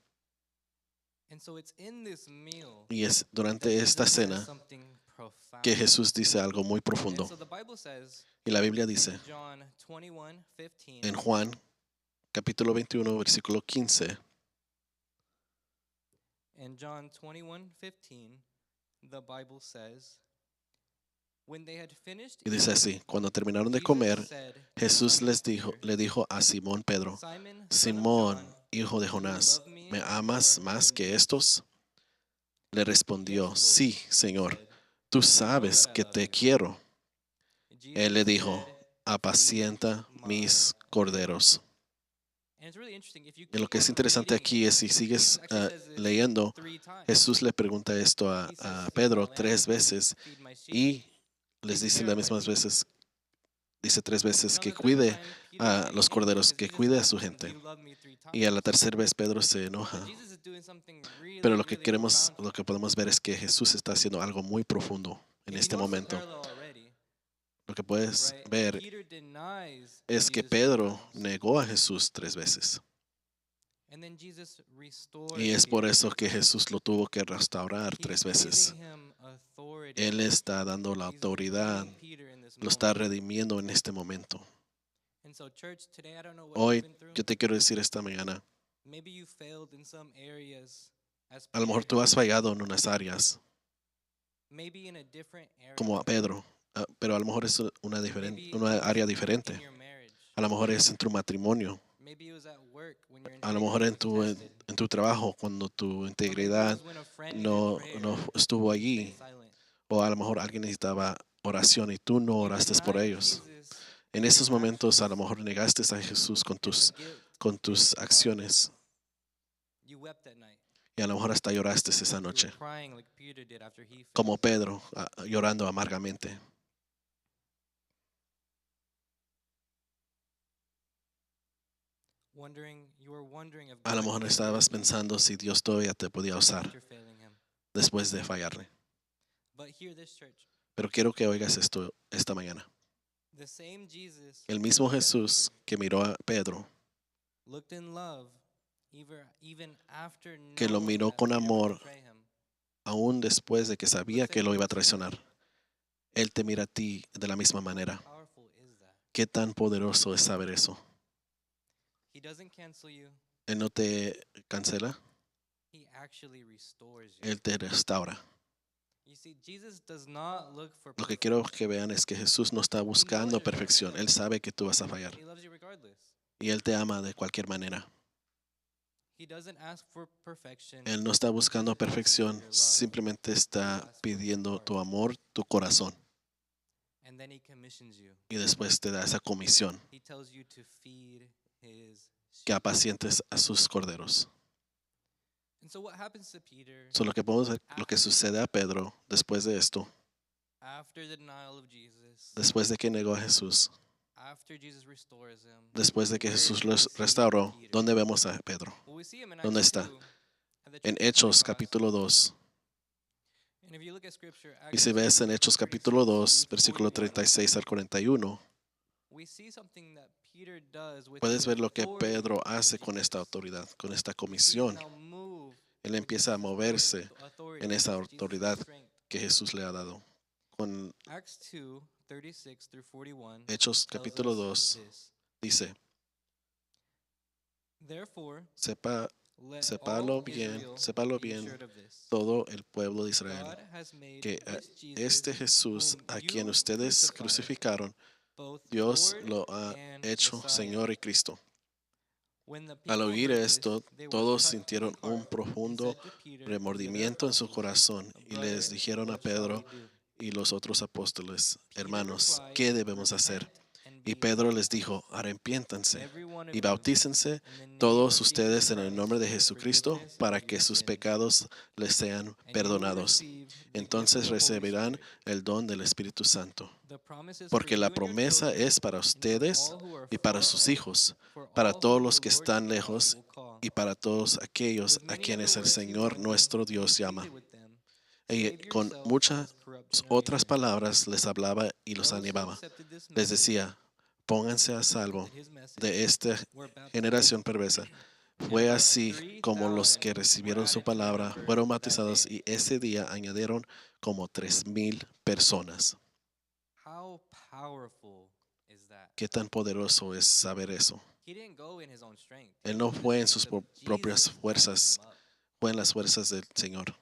[SPEAKER 2] And so it's in this meal
[SPEAKER 1] Y es
[SPEAKER 2] that
[SPEAKER 1] durante esta
[SPEAKER 2] Jesus says
[SPEAKER 1] cena
[SPEAKER 2] something profound.
[SPEAKER 1] que Jesús dice algo muy
[SPEAKER 2] And
[SPEAKER 1] profundo.
[SPEAKER 2] so the Bible says
[SPEAKER 1] Y la Biblia dice
[SPEAKER 2] in John 21:15,
[SPEAKER 1] en Juan capítulo 21, versículo 15,
[SPEAKER 2] in John 21:15, the Bible says, when they had finished
[SPEAKER 1] y dice
[SPEAKER 2] eating,
[SPEAKER 1] así, cuando terminaron de
[SPEAKER 2] Jesus
[SPEAKER 1] comer,
[SPEAKER 2] said to
[SPEAKER 1] Jesús
[SPEAKER 2] Simon Peter,
[SPEAKER 1] le dijo a Simón Pedro,
[SPEAKER 2] Simon, son of
[SPEAKER 1] Simón,
[SPEAKER 2] John,
[SPEAKER 1] hijo de
[SPEAKER 2] do you
[SPEAKER 1] Jonás,
[SPEAKER 2] love me
[SPEAKER 1] ¿me amas
[SPEAKER 2] more
[SPEAKER 1] más
[SPEAKER 2] than
[SPEAKER 1] que
[SPEAKER 2] these?"
[SPEAKER 1] estos? Le respondió,
[SPEAKER 2] Yes,
[SPEAKER 1] sí,
[SPEAKER 2] Lord, he
[SPEAKER 1] Señor,
[SPEAKER 2] said.
[SPEAKER 1] tú
[SPEAKER 2] "You know
[SPEAKER 1] sabes
[SPEAKER 2] that I
[SPEAKER 1] que
[SPEAKER 2] love
[SPEAKER 1] te
[SPEAKER 2] you."
[SPEAKER 1] quiero. Él le
[SPEAKER 2] Jesus
[SPEAKER 1] dijo,
[SPEAKER 2] said,
[SPEAKER 1] apacienta
[SPEAKER 2] "Feed my
[SPEAKER 1] mis corderos.
[SPEAKER 2] And it's really interesting. If you
[SPEAKER 1] Y lo
[SPEAKER 2] keep
[SPEAKER 1] que es
[SPEAKER 2] on
[SPEAKER 1] interesante
[SPEAKER 2] reading
[SPEAKER 1] aquí
[SPEAKER 2] it,
[SPEAKER 1] es si sigues
[SPEAKER 2] Jesus actually says this
[SPEAKER 1] leyendo,
[SPEAKER 2] 3 times.
[SPEAKER 1] Jesús le pregunta esto
[SPEAKER 2] He says,
[SPEAKER 1] a
[SPEAKER 2] "Feed
[SPEAKER 1] Pedro
[SPEAKER 2] my
[SPEAKER 1] 3
[SPEAKER 2] lambs,
[SPEAKER 1] veces
[SPEAKER 2] feed my sheep."
[SPEAKER 1] y les
[SPEAKER 2] Take
[SPEAKER 1] dice
[SPEAKER 2] care
[SPEAKER 1] las
[SPEAKER 2] of my
[SPEAKER 1] mismas
[SPEAKER 2] people.
[SPEAKER 1] veces, dice 3 veces
[SPEAKER 2] And on
[SPEAKER 1] que
[SPEAKER 2] the third
[SPEAKER 1] cuide
[SPEAKER 2] time, Peter's
[SPEAKER 1] a
[SPEAKER 2] getting
[SPEAKER 1] los
[SPEAKER 2] angry
[SPEAKER 1] corderos,
[SPEAKER 2] because
[SPEAKER 1] que
[SPEAKER 2] Jesus
[SPEAKER 1] cuide a
[SPEAKER 2] asked
[SPEAKER 1] su
[SPEAKER 2] him, "Do
[SPEAKER 1] gente.
[SPEAKER 2] you love me 3
[SPEAKER 1] Y a la
[SPEAKER 2] times?"
[SPEAKER 1] tercera vez Pedro se
[SPEAKER 2] But
[SPEAKER 1] enoja.
[SPEAKER 2] Jesus is doing something really,
[SPEAKER 1] Pero lo que
[SPEAKER 2] really
[SPEAKER 1] queremos,
[SPEAKER 2] profound here.
[SPEAKER 1] lo que podemos ver es que Jesús está haciendo algo muy profundo en
[SPEAKER 2] And you
[SPEAKER 1] este
[SPEAKER 2] notice the
[SPEAKER 1] momento.
[SPEAKER 2] parallel already,
[SPEAKER 1] Lo que puedes
[SPEAKER 2] right?
[SPEAKER 1] ver
[SPEAKER 2] Peter denies
[SPEAKER 1] es que
[SPEAKER 2] Jesus 3
[SPEAKER 1] Pedro
[SPEAKER 2] times.
[SPEAKER 1] negó a Jesús 3 veces.
[SPEAKER 2] And then Jesus restores
[SPEAKER 1] Y es por
[SPEAKER 2] Peter
[SPEAKER 1] eso
[SPEAKER 2] 3
[SPEAKER 1] que
[SPEAKER 2] times.
[SPEAKER 1] Jesús lo tuvo que restaurar 3
[SPEAKER 2] He's
[SPEAKER 1] veces.
[SPEAKER 2] giving him authority.
[SPEAKER 1] Él está dando la
[SPEAKER 2] He's
[SPEAKER 1] autoridad,
[SPEAKER 2] freeing Peter in this
[SPEAKER 1] lo está
[SPEAKER 2] moment.
[SPEAKER 1] redimiendo en este momento.
[SPEAKER 2] And so, church, today I don't know what
[SPEAKER 1] Hoy,
[SPEAKER 2] you've been through.
[SPEAKER 1] yo te quiero decir esta mañana,
[SPEAKER 2] Maybe you failed in some areas as
[SPEAKER 1] a lo mejor
[SPEAKER 2] Peter
[SPEAKER 1] tú has
[SPEAKER 2] did.
[SPEAKER 1] fallado en unas áreas,
[SPEAKER 2] Maybe in a different area.
[SPEAKER 1] como a Pedro, pero a lo mejor es
[SPEAKER 2] Maybe
[SPEAKER 1] una
[SPEAKER 2] it was
[SPEAKER 1] área
[SPEAKER 2] in
[SPEAKER 1] diferente.
[SPEAKER 2] your marriage.
[SPEAKER 1] A lo mejor es en tu matrimonio,
[SPEAKER 2] Maybe it was at work when your
[SPEAKER 1] a lo mejor
[SPEAKER 2] integrity was tested.
[SPEAKER 1] en tu trabajo, cuando tu
[SPEAKER 2] Or maybe it
[SPEAKER 1] integridad
[SPEAKER 2] was when a friend needed
[SPEAKER 1] no
[SPEAKER 2] prayer
[SPEAKER 1] estuvo
[SPEAKER 2] and you
[SPEAKER 1] allí,
[SPEAKER 2] stayed silent.
[SPEAKER 1] o a lo mejor alguien necesitaba oración y tú no
[SPEAKER 2] You
[SPEAKER 1] oraste por
[SPEAKER 2] denied
[SPEAKER 1] ellos.
[SPEAKER 2] Jesus
[SPEAKER 1] En
[SPEAKER 2] with
[SPEAKER 1] esos
[SPEAKER 2] your
[SPEAKER 1] momentos a
[SPEAKER 2] actions,
[SPEAKER 1] lo mejor negaste a Jesús
[SPEAKER 2] and the guilt
[SPEAKER 1] con tus
[SPEAKER 2] hit hard.
[SPEAKER 1] acciones
[SPEAKER 2] You wept that night.
[SPEAKER 1] y a lo mejor hasta lloraste esa
[SPEAKER 2] You were
[SPEAKER 1] noche,
[SPEAKER 2] crying like Peter did after he
[SPEAKER 1] como
[SPEAKER 2] failed.
[SPEAKER 1] Pedro, llorando amargamente.
[SPEAKER 2] You were wondering if
[SPEAKER 1] A lo
[SPEAKER 2] God
[SPEAKER 1] mejor
[SPEAKER 2] could
[SPEAKER 1] estabas
[SPEAKER 2] still use
[SPEAKER 1] pensando
[SPEAKER 2] you
[SPEAKER 1] si Dios todavía te podía usar
[SPEAKER 2] after failing him.
[SPEAKER 1] después de fallarle.
[SPEAKER 2] But hear this, church.
[SPEAKER 1] Pero quiero que oigas esto esta mañana.
[SPEAKER 2] The same Jesus
[SPEAKER 1] El
[SPEAKER 2] who
[SPEAKER 1] mismo
[SPEAKER 2] looked at
[SPEAKER 1] Jesús
[SPEAKER 2] Peter,
[SPEAKER 1] que miró a Pedro,
[SPEAKER 2] looked in love even after
[SPEAKER 1] que lo
[SPEAKER 2] knowing
[SPEAKER 1] miró
[SPEAKER 2] that
[SPEAKER 1] con
[SPEAKER 2] Peter would
[SPEAKER 1] amor,
[SPEAKER 2] betray him,
[SPEAKER 1] aún después de que sabía
[SPEAKER 2] looks at
[SPEAKER 1] que lo
[SPEAKER 2] you
[SPEAKER 1] iba a
[SPEAKER 2] today.
[SPEAKER 1] traicionar. Él te mira a ti de la misma
[SPEAKER 2] How
[SPEAKER 1] manera.
[SPEAKER 2] powerful is that?
[SPEAKER 1] ¿Qué tan poderoso es saber eso?
[SPEAKER 2] He doesn't cancel you.
[SPEAKER 1] Él no te cancela,
[SPEAKER 2] He actually restores you.
[SPEAKER 1] Él te restaura.
[SPEAKER 2] You see, Jesus does not look for
[SPEAKER 1] Lo que
[SPEAKER 2] perfection.
[SPEAKER 1] quiero que vean es que Jesús no está buscando perfección. Él sabe que tú vas a fallar.
[SPEAKER 2] And he loves you regardless.
[SPEAKER 1] Y Él te ama de cualquier manera.
[SPEAKER 2] He doesn't ask for perfection.
[SPEAKER 1] Él no está buscando
[SPEAKER 2] He just asks for
[SPEAKER 1] perfección,
[SPEAKER 2] your love.
[SPEAKER 1] simplemente está pidiendo tu amor, tu corazón.
[SPEAKER 2] And then he commissions you.
[SPEAKER 1] Y después te da esa comisión,
[SPEAKER 2] He tells you to feed his
[SPEAKER 1] que
[SPEAKER 2] sheep.
[SPEAKER 1] apacientes a sus corderos.
[SPEAKER 2] And so what happens to Peter
[SPEAKER 1] So, lo que podemos ver, lo que sucede a Pedro después de esto,
[SPEAKER 2] after the denial of Jesus,
[SPEAKER 1] después de que negó a Jesús,
[SPEAKER 2] after Jesus restores him?
[SPEAKER 1] después de que
[SPEAKER 2] Where
[SPEAKER 1] Jesús
[SPEAKER 2] do we
[SPEAKER 1] los
[SPEAKER 2] see
[SPEAKER 1] restauró,
[SPEAKER 2] Peter?
[SPEAKER 1] ¿dónde vemos a Pedro?
[SPEAKER 2] Well, we see him in
[SPEAKER 1] ¿Dónde
[SPEAKER 2] Acts
[SPEAKER 1] está?
[SPEAKER 2] 2, at the
[SPEAKER 1] En
[SPEAKER 2] church of
[SPEAKER 1] Hechos
[SPEAKER 2] Pentecost.
[SPEAKER 1] capítulo 2.
[SPEAKER 2] And if you look at scripture,
[SPEAKER 1] Y
[SPEAKER 2] Acts
[SPEAKER 1] si ves
[SPEAKER 2] 2,
[SPEAKER 1] en Hechos
[SPEAKER 2] 36
[SPEAKER 1] capítulo 2,
[SPEAKER 2] through
[SPEAKER 1] versículo
[SPEAKER 2] 41,
[SPEAKER 1] 36 al 41,
[SPEAKER 2] we see something that Peter does with
[SPEAKER 1] puedes
[SPEAKER 2] the
[SPEAKER 1] ver lo que
[SPEAKER 2] authority
[SPEAKER 1] Pedro
[SPEAKER 2] of
[SPEAKER 1] hace con esta
[SPEAKER 2] Jesus.
[SPEAKER 1] autoridad, con esta
[SPEAKER 2] He is
[SPEAKER 1] comisión.
[SPEAKER 2] now moved
[SPEAKER 1] Él
[SPEAKER 2] with
[SPEAKER 1] empieza a
[SPEAKER 2] Jesus'
[SPEAKER 1] moverse
[SPEAKER 2] authority,
[SPEAKER 1] en esa
[SPEAKER 2] with Jesus'
[SPEAKER 1] autoridad
[SPEAKER 2] strength.
[SPEAKER 1] que Jesús le ha dado. Con
[SPEAKER 2] Acts 2, 36 through 41
[SPEAKER 1] Hechos
[SPEAKER 2] tells
[SPEAKER 1] capítulo
[SPEAKER 2] us
[SPEAKER 1] 2
[SPEAKER 2] this.
[SPEAKER 1] dice,
[SPEAKER 2] Therefore,
[SPEAKER 1] Sepa,
[SPEAKER 2] let
[SPEAKER 1] sépalo
[SPEAKER 2] all
[SPEAKER 1] bien,
[SPEAKER 2] Israel
[SPEAKER 1] sépalo
[SPEAKER 2] be
[SPEAKER 1] bien
[SPEAKER 2] assured of this.
[SPEAKER 1] todo el pueblo de Israel,
[SPEAKER 2] God has made
[SPEAKER 1] que
[SPEAKER 2] this
[SPEAKER 1] este
[SPEAKER 2] Jesus,
[SPEAKER 1] Jesús
[SPEAKER 2] whom
[SPEAKER 1] a quien
[SPEAKER 2] you
[SPEAKER 1] ustedes
[SPEAKER 2] crucified,
[SPEAKER 1] crucificaron,
[SPEAKER 2] both
[SPEAKER 1] Dios
[SPEAKER 2] Lord
[SPEAKER 1] lo ha
[SPEAKER 2] and
[SPEAKER 1] hecho
[SPEAKER 2] Messiah.
[SPEAKER 1] Señor y Cristo.
[SPEAKER 2] When the
[SPEAKER 1] Al
[SPEAKER 2] people
[SPEAKER 1] oír
[SPEAKER 2] heard
[SPEAKER 1] esto,
[SPEAKER 2] this, they were
[SPEAKER 1] todos
[SPEAKER 2] cut
[SPEAKER 1] sintieron
[SPEAKER 2] to the
[SPEAKER 1] un
[SPEAKER 2] heart and
[SPEAKER 1] profundo
[SPEAKER 2] said to Peter and the
[SPEAKER 1] remordimiento
[SPEAKER 2] other
[SPEAKER 1] en su
[SPEAKER 2] apostles,
[SPEAKER 1] corazón y
[SPEAKER 2] Brother,
[SPEAKER 1] les dijeron a
[SPEAKER 2] what shall we
[SPEAKER 1] Pedro
[SPEAKER 2] do?
[SPEAKER 1] y los otros apóstoles,
[SPEAKER 2] Peter
[SPEAKER 1] hermanos,
[SPEAKER 2] replied,
[SPEAKER 1] ¿qué debemos hacer?
[SPEAKER 2] Repent and
[SPEAKER 1] Y
[SPEAKER 2] be
[SPEAKER 1] Pedro les
[SPEAKER 2] baptized,
[SPEAKER 1] dijo, arrepiéntanse
[SPEAKER 2] every one of
[SPEAKER 1] y
[SPEAKER 2] you,
[SPEAKER 1] bautícense
[SPEAKER 2] in the name
[SPEAKER 1] todos
[SPEAKER 2] of Jesus
[SPEAKER 1] ustedes en el
[SPEAKER 2] Christ
[SPEAKER 1] nombre de
[SPEAKER 2] for the
[SPEAKER 1] Jesucristo
[SPEAKER 2] forgiveness
[SPEAKER 1] para
[SPEAKER 2] of
[SPEAKER 1] que
[SPEAKER 2] your
[SPEAKER 1] sus
[SPEAKER 2] sins,
[SPEAKER 1] pecados les sean
[SPEAKER 2] and you will
[SPEAKER 1] perdonados.
[SPEAKER 2] receive the gift
[SPEAKER 1] Entonces
[SPEAKER 2] of the Holy
[SPEAKER 1] recibirán
[SPEAKER 2] Spirit.
[SPEAKER 1] el don del Espíritu Santo.
[SPEAKER 2] The promise is for
[SPEAKER 1] Porque
[SPEAKER 2] you
[SPEAKER 1] la
[SPEAKER 2] and your
[SPEAKER 1] promesa
[SPEAKER 2] children,
[SPEAKER 1] es para
[SPEAKER 2] and for
[SPEAKER 1] ustedes
[SPEAKER 2] all who are
[SPEAKER 1] y para
[SPEAKER 2] far
[SPEAKER 1] sus
[SPEAKER 2] off,
[SPEAKER 1] hijos,
[SPEAKER 2] for
[SPEAKER 1] para
[SPEAKER 2] all
[SPEAKER 1] todos
[SPEAKER 2] whom
[SPEAKER 1] los
[SPEAKER 2] the
[SPEAKER 1] que
[SPEAKER 2] Lord
[SPEAKER 1] están
[SPEAKER 2] your God
[SPEAKER 1] lejos
[SPEAKER 2] will call.
[SPEAKER 1] y para todos aquellos
[SPEAKER 2] With
[SPEAKER 1] a
[SPEAKER 2] many
[SPEAKER 1] quienes
[SPEAKER 2] other
[SPEAKER 1] el
[SPEAKER 2] words he
[SPEAKER 1] Señor
[SPEAKER 2] warned them,
[SPEAKER 1] nuestro
[SPEAKER 2] and he
[SPEAKER 1] Dios llama.
[SPEAKER 2] pleaded with them,
[SPEAKER 1] Y
[SPEAKER 2] Save
[SPEAKER 1] con
[SPEAKER 2] yourselves from
[SPEAKER 1] muchas
[SPEAKER 2] this corrupt
[SPEAKER 1] otras
[SPEAKER 2] generation.
[SPEAKER 1] palabras les hablaba y los
[SPEAKER 2] Those who
[SPEAKER 1] animaba.
[SPEAKER 2] accepted this
[SPEAKER 1] Les
[SPEAKER 2] message,
[SPEAKER 1] decía, pónganse a
[SPEAKER 2] who
[SPEAKER 1] salvo
[SPEAKER 2] accepted his message,
[SPEAKER 1] de esta
[SPEAKER 2] were baptized.
[SPEAKER 1] generación perversa.
[SPEAKER 2] And
[SPEAKER 1] Fue
[SPEAKER 2] about
[SPEAKER 1] así como los
[SPEAKER 2] 3,000
[SPEAKER 1] que
[SPEAKER 2] were
[SPEAKER 1] recibieron su
[SPEAKER 2] added to the
[SPEAKER 1] palabra
[SPEAKER 2] number
[SPEAKER 1] fueron
[SPEAKER 2] that
[SPEAKER 1] bautizados
[SPEAKER 2] day.
[SPEAKER 1] y ese día añadieron como 3,000 personas.
[SPEAKER 2] How powerful is that?
[SPEAKER 1] ¿Qué tan poderoso es saber eso?
[SPEAKER 2] He didn't go in his own strength.
[SPEAKER 1] Él
[SPEAKER 2] He
[SPEAKER 1] no
[SPEAKER 2] went in the
[SPEAKER 1] fue en
[SPEAKER 2] strength
[SPEAKER 1] sus
[SPEAKER 2] of
[SPEAKER 1] propias
[SPEAKER 2] Jesus backing
[SPEAKER 1] fuerzas,
[SPEAKER 2] him up.
[SPEAKER 1] fue en las fuerzas del Señor.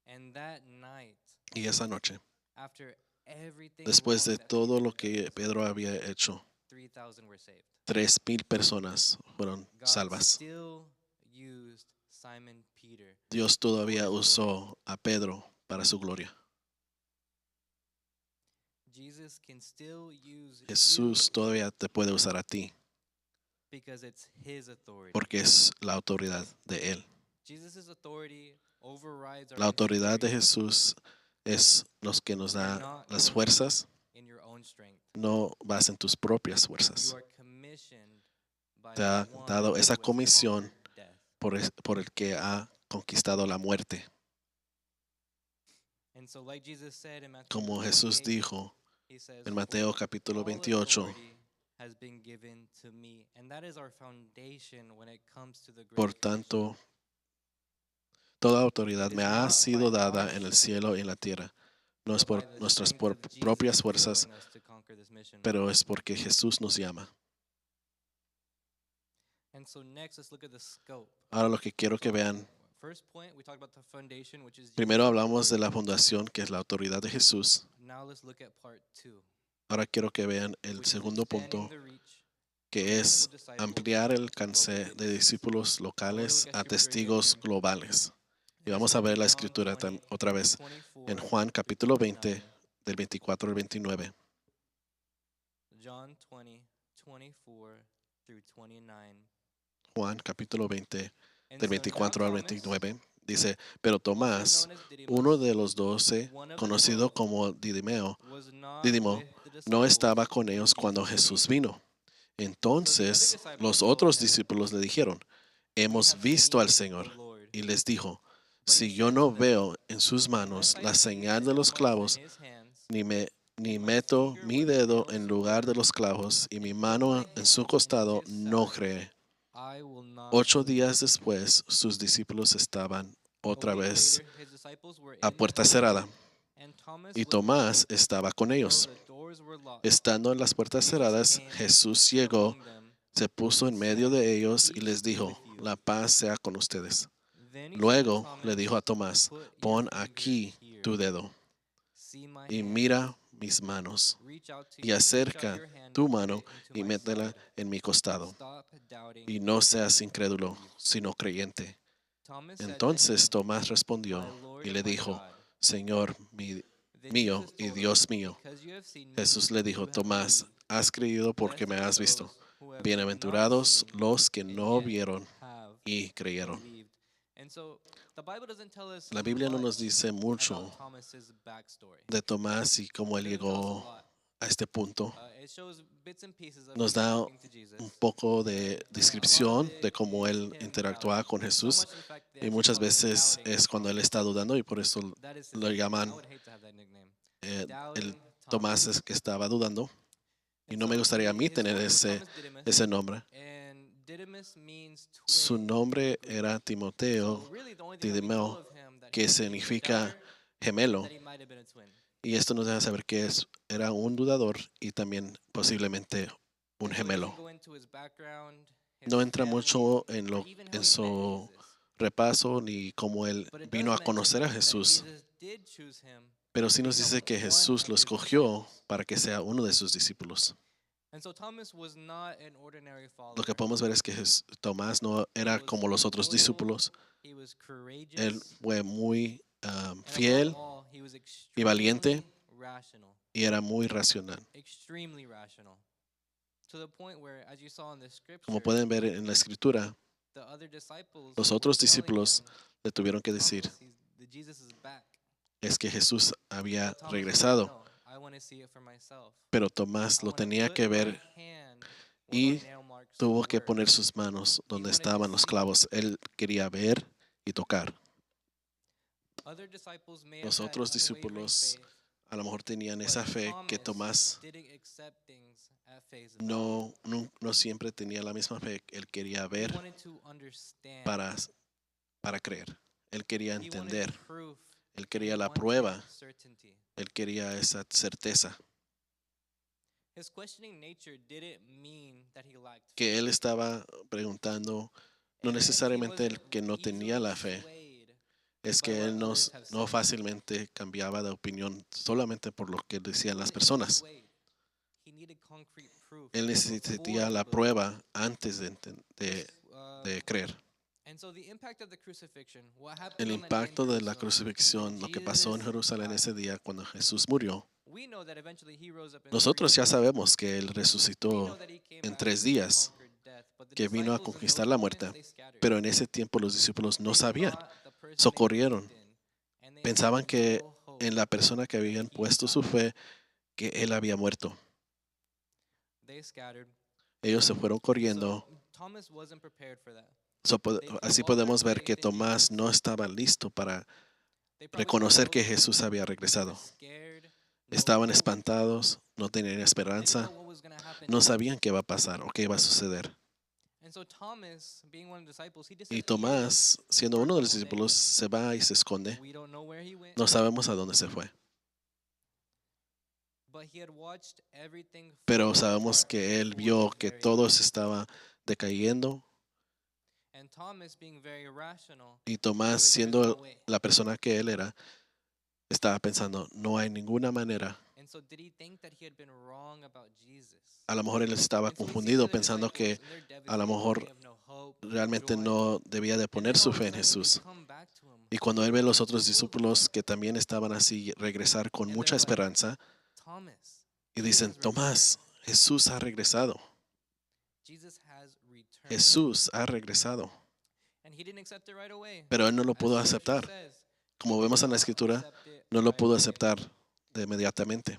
[SPEAKER 2] And that night,
[SPEAKER 1] Y esa noche,
[SPEAKER 2] after everything
[SPEAKER 1] después
[SPEAKER 2] wrong
[SPEAKER 1] de
[SPEAKER 2] that
[SPEAKER 1] todo
[SPEAKER 2] Peter
[SPEAKER 1] lo
[SPEAKER 2] had
[SPEAKER 1] que
[SPEAKER 2] done,
[SPEAKER 1] Pedro había hecho,
[SPEAKER 2] 3,000 were saved.
[SPEAKER 1] 3,000 personas fueron
[SPEAKER 2] God
[SPEAKER 1] salvas.
[SPEAKER 2] still used Simon Peter.
[SPEAKER 1] Dios todavía usó a Pedro para su gloria.
[SPEAKER 2] Jesus can still use
[SPEAKER 1] Jesús
[SPEAKER 2] you
[SPEAKER 1] todavía te puede usar a ti
[SPEAKER 2] because it's his authority.
[SPEAKER 1] porque es la autoridad de Él.
[SPEAKER 2] Jesus' authority overrides our
[SPEAKER 1] La autoridad de
[SPEAKER 2] insecurities
[SPEAKER 1] Jesús es los que nos da las fuerzas,
[SPEAKER 2] in your own strength.
[SPEAKER 1] no vas en tus propias
[SPEAKER 2] You
[SPEAKER 1] fuerzas.
[SPEAKER 2] are commissioned by
[SPEAKER 1] Te ha
[SPEAKER 2] the one
[SPEAKER 1] dado esa
[SPEAKER 2] who has
[SPEAKER 1] comisión
[SPEAKER 2] conquered death.
[SPEAKER 1] por el que ha conquistado la muerte.
[SPEAKER 2] And so like Jesus said in Matthew
[SPEAKER 1] Como Jesús
[SPEAKER 2] 28,
[SPEAKER 1] dijo
[SPEAKER 2] he says,
[SPEAKER 1] en Mateo
[SPEAKER 2] "For
[SPEAKER 1] capítulo
[SPEAKER 2] all
[SPEAKER 1] 28,
[SPEAKER 2] authority has been given to me." And that is our foundation when it comes to the Great
[SPEAKER 1] por
[SPEAKER 2] Commission.
[SPEAKER 1] tanto, toda autoridad
[SPEAKER 2] It is
[SPEAKER 1] me ha
[SPEAKER 2] not
[SPEAKER 1] sido
[SPEAKER 2] by
[SPEAKER 1] dada
[SPEAKER 2] our
[SPEAKER 1] en el
[SPEAKER 2] strength,
[SPEAKER 1] cielo y en la tierra. No es
[SPEAKER 2] but by
[SPEAKER 1] por
[SPEAKER 2] the
[SPEAKER 1] nuestras
[SPEAKER 2] strength of Jesus
[SPEAKER 1] propias fuerzas,
[SPEAKER 2] filling us to conquer this mission.
[SPEAKER 1] pero es porque Jesús nos llama.
[SPEAKER 2] And so next, let's look at the scope.
[SPEAKER 1] Ahora lo que quiero que vean,
[SPEAKER 2] First point, we talked about the foundation, which is
[SPEAKER 1] primero
[SPEAKER 2] Jesus'
[SPEAKER 1] hablamos de la
[SPEAKER 2] authority.
[SPEAKER 1] fundación, que es la autoridad de Jesús.
[SPEAKER 2] Now let's look at part 2,
[SPEAKER 1] Ahora quiero que vean el
[SPEAKER 2] which is
[SPEAKER 1] segundo
[SPEAKER 2] expanding
[SPEAKER 1] punto,
[SPEAKER 2] the reach
[SPEAKER 1] que es
[SPEAKER 2] of local disciples
[SPEAKER 1] ampliar el
[SPEAKER 2] to
[SPEAKER 1] alcance
[SPEAKER 2] global
[SPEAKER 1] de
[SPEAKER 2] witnesses.
[SPEAKER 1] discípulos
[SPEAKER 2] I want to
[SPEAKER 1] locales
[SPEAKER 2] look at
[SPEAKER 1] a
[SPEAKER 2] scripture
[SPEAKER 1] testigos
[SPEAKER 2] again.
[SPEAKER 1] globales. Y
[SPEAKER 2] And
[SPEAKER 1] vamos
[SPEAKER 2] this
[SPEAKER 1] a
[SPEAKER 2] will
[SPEAKER 1] ver
[SPEAKER 2] be
[SPEAKER 1] la
[SPEAKER 2] John
[SPEAKER 1] escritura
[SPEAKER 2] 20,
[SPEAKER 1] otra vez
[SPEAKER 2] 24
[SPEAKER 1] en Juan
[SPEAKER 2] through
[SPEAKER 1] capítulo
[SPEAKER 2] 29.
[SPEAKER 1] 20, del 24 al 29.
[SPEAKER 2] John 20, 24 through 29.
[SPEAKER 1] Juan capítulo 20,
[SPEAKER 2] And
[SPEAKER 1] del
[SPEAKER 2] so now
[SPEAKER 1] 24 al
[SPEAKER 2] Thomas,
[SPEAKER 1] 29, dice, pero
[SPEAKER 2] also
[SPEAKER 1] Tomás,
[SPEAKER 2] known as Didymus,
[SPEAKER 1] uno de los 12,
[SPEAKER 2] one of the
[SPEAKER 1] conocido
[SPEAKER 2] 12,
[SPEAKER 1] como Didimo,
[SPEAKER 2] was not
[SPEAKER 1] Dídimo,
[SPEAKER 2] with the
[SPEAKER 1] no
[SPEAKER 2] disciples
[SPEAKER 1] estaba con
[SPEAKER 2] when
[SPEAKER 1] ellos cuando
[SPEAKER 2] Jesus
[SPEAKER 1] Jesús
[SPEAKER 2] came.
[SPEAKER 1] vino. Entonces los otros discípulos le dijeron, hemos visto al Señor. Y les dijo, si yo no veo en sus manos la señal de los clavos, ni meto mi dedo en lugar de los clavos y mi mano en su costado, no cree. 8 días después, sus discípulos estaban otra vez a puerta cerrada y Tomás estaba con ellos. Estando en las puertas cerradas, Jesús llegó, se puso en medio de ellos y les dijo, la paz sea con ustedes. Luego le dijo a Tomás, pon aquí tu dedo y mira mis manos, y acerca tu mano y métela en mi costado, y no seas incrédulo, sino creyente. Entonces Tomás respondió y le dijo, Señor mío y Dios mío. Jesús le dijo, Tomás, has creído porque me has visto. Bienaventurados los que no vieron y creyeron. La Biblia no nos dice mucho de Tomás y cómo él llegó a este punto. Nos da un poco de descripción de cómo él interactuaba con Jesús y muchas veces es cuando él está dudando y por eso lo llaman el Tomás es que estaba dudando. Y no me gustaría a mí tener ese nombre. Su nombre era Timoteo, Didimeo, que significa gemelo. Y esto nos deja saber que era un dudador y también posiblemente un gemelo. No entra mucho en su repaso ni cómo él vino a conocer a Jesús, pero sí nos dice que Jesús lo escogió para que sea uno de sus discípulos. Lo que podemos ver es que Tomás no era como los otros discípulos. Él fue muy fiel y valiente y era muy racional. Como pueden ver en la escritura, los otros discípulos le tuvieron que decir, es que Jesús había regresado, pero Tomás lo tenía que ver y tuvo que poner sus manos donde estaban los clavos. Él quería ver y tocar. Los otros discípulos a lo mejor tenían esa fe que Tomás no siempre tenía la misma fe. Él quería ver para creer. Él quería entender. Él quería la prueba. Él quería esa certeza. Que él estaba preguntando, no necesariamente el que no tenía la fe, es que él no fácilmente cambiaba de opinión solamente por lo que decían las personas. Él necesitaba la prueba antes de creer. El impacto de la crucifixión, lo que pasó en Jerusalén ese día cuando Jesús murió, nosotros ya sabemos que Él resucitó en 3 días, que vino a conquistar la muerte, pero en ese tiempo los discípulos no sabían, socorrieron, pensaban que en la persona que habían puesto su fe, que Él había muerto. Ellos se fueron corriendo. Así podemos ver que Tomás no estaba listo para reconocer que Jesús había regresado. Estaban espantados, no tenían esperanza, no sabían qué iba a pasar o qué iba a suceder. Y Tomás, siendo uno de los discípulos, se va y se esconde. No sabemos a dónde se fue. Pero sabemos que él vio que todo se estaba decayendo. Y Tomás, siendo la persona que él era, estaba pensando, no hay ninguna manera. A lo mejor él estaba confundido pensando que a lo mejor realmente no debía de poner su fe en Jesús. Y cuando él ve a los otros discípulos que también estaban así, regresar con mucha esperanza, y dicen, Tomás, Jesús ha regresado. Jesús ha regresado. Pero él no lo pudo aceptar. Como vemos en la escritura, no lo pudo aceptar de inmediatamente.